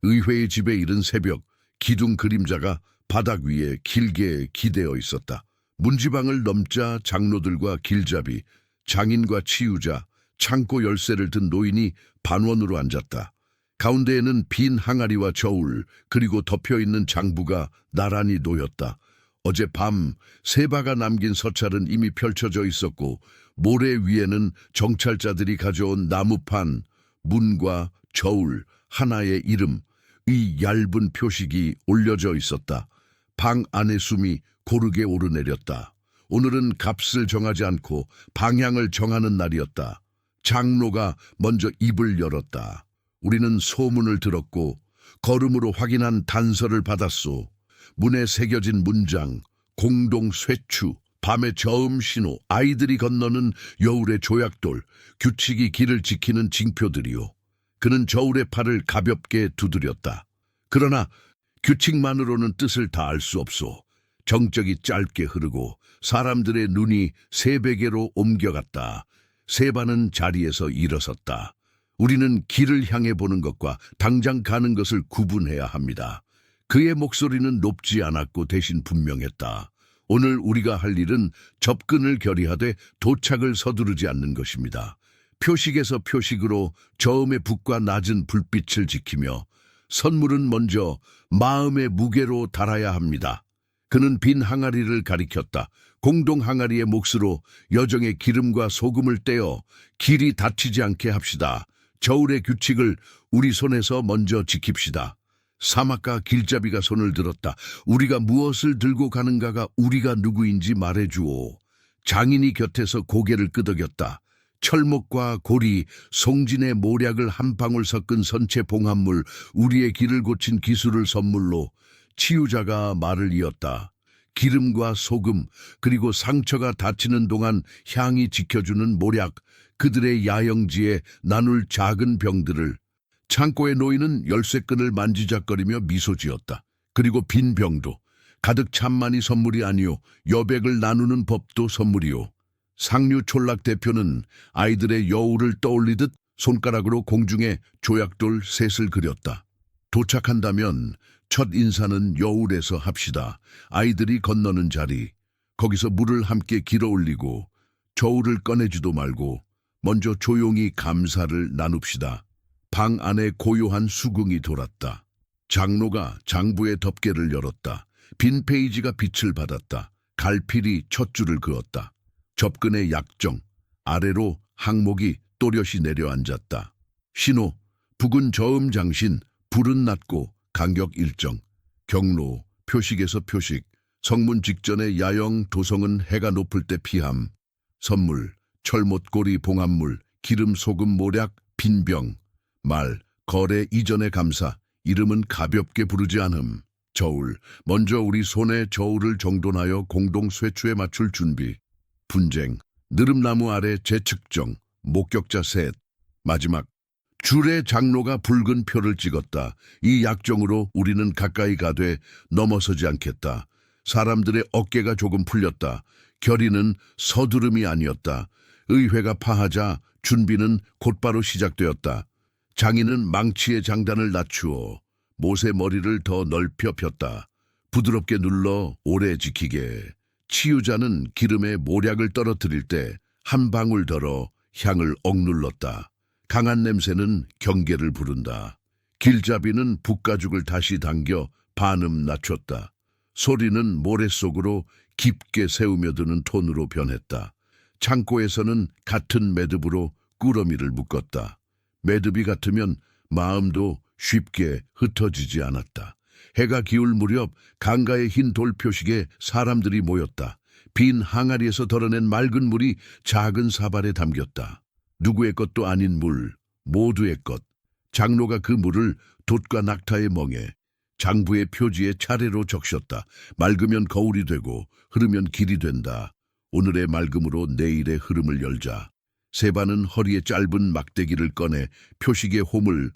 의회의 집에 이른 새벽, 기둥 그림자가 바닥 위에 길게 기대어 있었다. 문지방을 넘자 장로들과 길잡이, 장인과 치유자, 창고 열쇠를 든 노인이 반원으로 앉았다. 가운데에는 빈 항아리와 저울, 그리고 덮여있는 장부가 나란히 놓였다. 어젯밤 세바가 남긴 서찰은 이미 펼쳐져 있었고 모래 위에는 정찰자들이 가져온 나무판, 문과 저울, 하나의 이름, 이 얇은 표식이 올려져 있었다. 방 안의 숨이 고르게 오르내렸다. 오늘은 값을 정하지 않고 방향을 정하는 날이었다. 장로가 먼저 입을 열었다. 우리는 소문을 들었고 걸음으로 확인한 단서를 받았소. 문에 새겨진 문장, 공동 쇠추, 밤의 저음 신호, 아이들이 건너는 여울의 조약돌, 규칙이 길을 지키는 징표들이요. 그는 저울의 팔을 가볍게 두드렸다. 그러나 규칙만으로는 뜻을 다 알 수 없소. 정적이 짧게 흐르고 사람들의 눈이 새베개로 옮겨갔다. 세바는 자리에서 일어섰다. 우리는 길을 향해 보는 것과 당장 가는 것을 구분해야 합니다. 그의 목소리는 높지 않았고 대신 분명했다. 오늘 우리가 할 일은 접근을 결의하되 도착을 서두르지 않는 것입니다. 표식에서 표식으로 저음의 북과 낮은 불빛을 지키며 선물은 먼저 마음의 무게로 달아야 합니다. 그는 빈 항아리를 가리켰다. 공동 항아리의 몫으로 여정의 기름과 소금을 떼어 길이 다치지 않게 합시다. 저울의 규칙을 우리 손에서 먼저 지킵시다. 사막과 길잡이가 손을 들었다. 우리가 무엇을 들고 가는가가 우리가 누구인지 말해주오. 장인이 곁에서 고개를 끄덕였다. 철목과 고리, 송진의 모략을 한 방울 섞은 선체 봉합물, 우리의 길을 고친 기술을 선물로. 치유자가 말을 이었다. 기름과 소금, 그리고 상처가 닫히는 동안 향이 지켜주는 모략, 그들의 야영지에 나눌 작은 병들을. 창고에 놓이는 열쇠끈을 만지작거리며 미소 지었다. 그리고 빈 병도. 가득 찬만이 선물이 아니오. 여백을 나누는 법도 선물이오. 상류 촌락 대표는 아이들의 여울을 떠올리듯 손가락으로 공중에 조약돌 셋을 그렸다. 도착한다면 첫 인사는 여울에서 합시다. 아이들이 건너는 자리. 거기서 물을 함께 길어 올리고 저울을 꺼내지도 말고 먼저 조용히 감사를 나눕시다. 방 안에 고요한 수긍이 돌았다. 장로가 장부의 덮개를 열었다. 빈 페이지가 빛을 받았다. 갈필이 첫 줄을 그었다. 접근의 약정, 아래로 항목이 또렷이 내려앉았다. 신호, 북은 저음 장신, 불은 낮고 간격 일정, 경로, 표식에서 표식, 성문 직전의 야영 도성은 해가 높을 때 피함, 선물, 철못고리 봉합물, 기름 소금 모략, 빈병, 말, 거래 이전의 감사, 이름은 가볍게 부르지 않음, 저울, 먼저 우리 손에 저울을 정돈하여 공동 쇠추에 맞출 준비, 분쟁, 느릅나무 아래 재측정, 목격자 셋, 마지막, 줄의 장로가 붉은 표를 찍었다. 이 약정으로 우리는 가까이 가되 넘어서지 않겠다. 사람들의 어깨가 조금 풀렸다. 결의는 서두름이 아니었다. 의회가 파하자 준비는 곧바로 시작되었다. 장인은 망치의 장단을 낮추어 못의 머리를 더 넓혀 폈다. 부드럽게 눌러 오래 지키게. 치유자는 기름에 모략을 떨어뜨릴 때 한 방울 덜어 향을 억눌렀다. 강한 냄새는 경계를 부른다. 길잡이는 북가죽을 다시 당겨 반음 낮췄다. 소리는 모래 속으로 깊게 새우며드는 톤으로 변했다. 창고에서는 같은 매듭으로 꾸러미를 묶었다. 매듭이 같으면 마음도 쉽게 흩어지지 않았다. 해가 기울 무렵 강가의 흰 돌 표식에 사람들이 모였다. 빈 항아리에서 덜어낸 맑은 물이 작은 사발에 담겼다. 누구의 것도 아닌 물, 모두의 것. 장로가 그 물을 돛과 낙타의 멍에, 장부의 표지에 차례로 적셨다. 맑으면 거울이 되고 흐르면 길이 된다. 오늘의 맑음으로 내일의 흐름을 열자. 세바는 허리에 짧은 막대기를 꺼내 표식의 홈을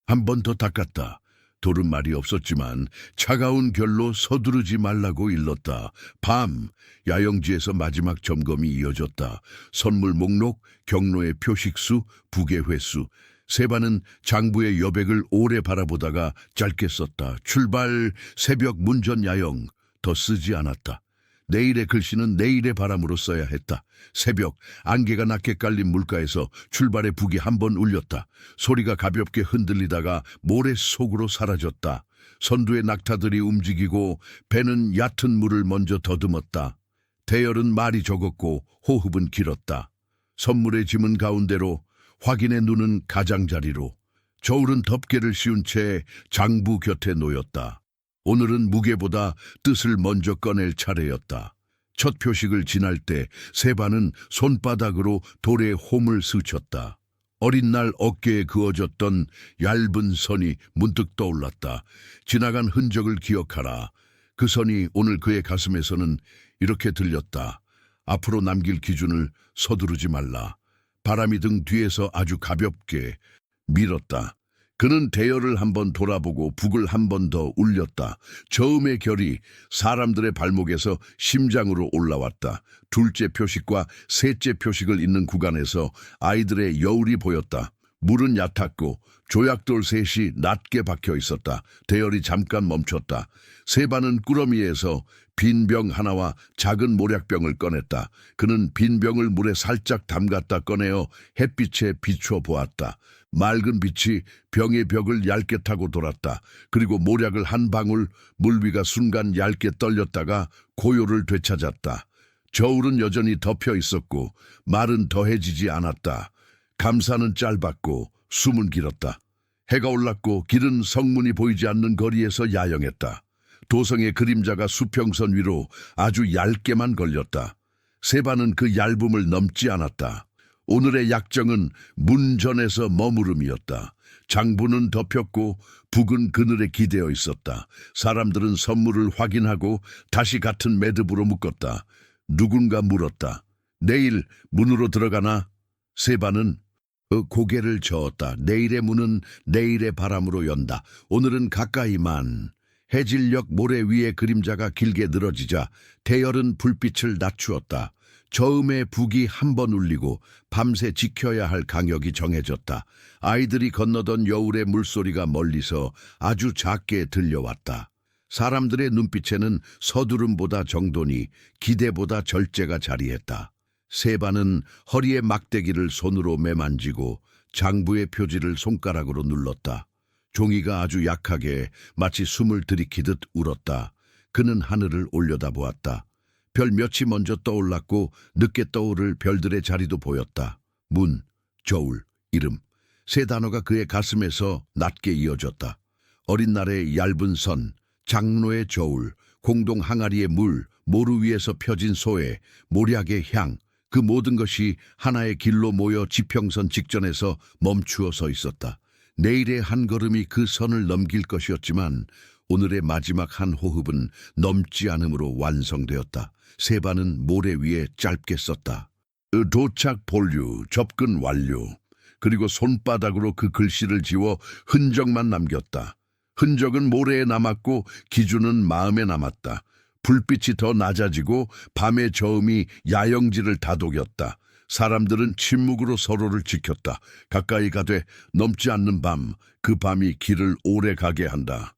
한 번 더 닦았다. 돌은 말이 없었지만 차가운 결로 서두르지 말라고 일렀다. 밤, 야영지에서 마지막 점검이 이어졌다. 선물 목록, 경로의 표식수, 부계 횟수. 세바는 장부의 여백을 오래 바라보다가 짧게 썼다. 출발, 새벽 문전 야영. 더 쓰지 않았다. 내일의 글씨는 내일의 바람으로 써야 했다. 새벽, 안개가 낮게 깔린 물가에서 출발의 북이 한 번 울렸다. 소리가 가볍게 흔들리다가 모래 속으로 사라졌다. 선두의 낙타들이 움직이고 배는 얕은 물을 먼저 더듬었다. 대열은 말이 적었고 호흡은 길었다. 선물의 짐은 가운데로, 확인의 눈은 가장자리로. 저울은 덮개를 씌운 채 장부 곁에 놓였다. 오늘은 무게보다 뜻을 먼저 꺼낼 차례였다. 첫 표식을 지날 때 세바는 손바닥으로 돌의 홈을 스쳤다. 어린 날 어깨에 그어졌던 얇은 선이 문득 떠올랐다. 지나간 흔적을 기억하라. 그 선이 오늘 그의 가슴에서는 이렇게 들렸다. 앞으로 남길 기준을 서두르지 말라. 바람이 등 뒤에서 아주 가볍게 밀었다. 그는 대열을 한번 돌아보고 북을 한 번 더 울렸다. 저음의 결이 사람들의 발목에서 심장으로 올라왔다. 둘째 표식과 셋째 표식을 잇는 구간에서 아이들의 여울이 보였다. 물은 얕았고 조약돌 셋이 낮게 박혀 있었다. 대열이 잠깐 멈췄다. 세바는 꾸러미에서 빈 병 하나와 작은 모략병을 꺼냈다. 그는 빈 병을 물에 살짝 담갔다 꺼내어 햇빛에 비춰 보았다. 맑은 빛이 병의 벽을 얇게 타고 돌았다. 그리고 모략을 한 방울, 물 위가 순간 얇게 떨렸다가 고요를 되찾았다. 저울은 여전히 덮여 있었고 말은 더해지지 않았다. 감사는 짧았고 숨은 길었다. 해가 올랐고 길은 성문이 보이지 않는 거리에서 야영했다. 도성의 그림자가 수평선 위로 아주 얇게만 걸렸다. 세바는 그 얇음을 넘지 않았다. 오늘의 약정은 문전에서 머무름이었다. 장부는 덮였고 북은 그늘에 기대어 있었다. 사람들은 선물을 확인하고 다시 같은 매듭으로 묶었다. 누군가 물었다. 내일 문으로 들어가나? 세바는 고개를 저었다. 내일의 문은 내일의 바람으로 연다. 오늘은 가까이만. 해질녘 모래 위의 그림자가 길게 늘어지자 대열은 불빛을 낮추었다. 저음의 북이 한 번 울리고 밤새 지켜야 할 강역이 정해졌다. 아이들이 건너던 여울의 물소리가 멀리서 아주 작게 들려왔다. 사람들의 눈빛에는 서두름보다 정돈이, 기대보다 절제가 자리했다. 세바는 허리에 막대기를 손으로 매만지고 장부의 표지를 손가락으로 눌렀다. 종이가 아주 약하게 마치 숨을 들이키듯 울었다. 그는 하늘을 올려다보았다. 별 몇이 먼저 떠올랐고 늦게 떠오를 별들의 자리도 보였다. 문, 저울, 이름. 세 단어가 그의 가슴에서 낮게 이어졌다. 어린 날의 얇은 선, 장로의 저울, 공동 항아리의 물, 모루 위에서 펴진 소회, 모략의 향. 그 모든 것이 하나의 길로 모여 지평선 직전에서 멈추어 서 있었다. 내일의 한 걸음이 그 선을 넘길 것이었지만 오늘의 마지막 한 호흡은 넘지 않음으로 완성되었다. 세바는 모래 위에 짧게 썼다. 도착 본류, 접근 완료. 그리고 손바닥으로 그 글씨를 지워 흔적만 남겼다. 흔적은 모래에 남았고 기준은 마음에 남았다. 불빛이 더 낮아지고 밤의 저음이 야영지를 다독였다. 사람들은 침묵으로 서로를 지켰다. 가까이 가되 넘지 않는 밤, 그 밤이 길을 오래 가게 한다.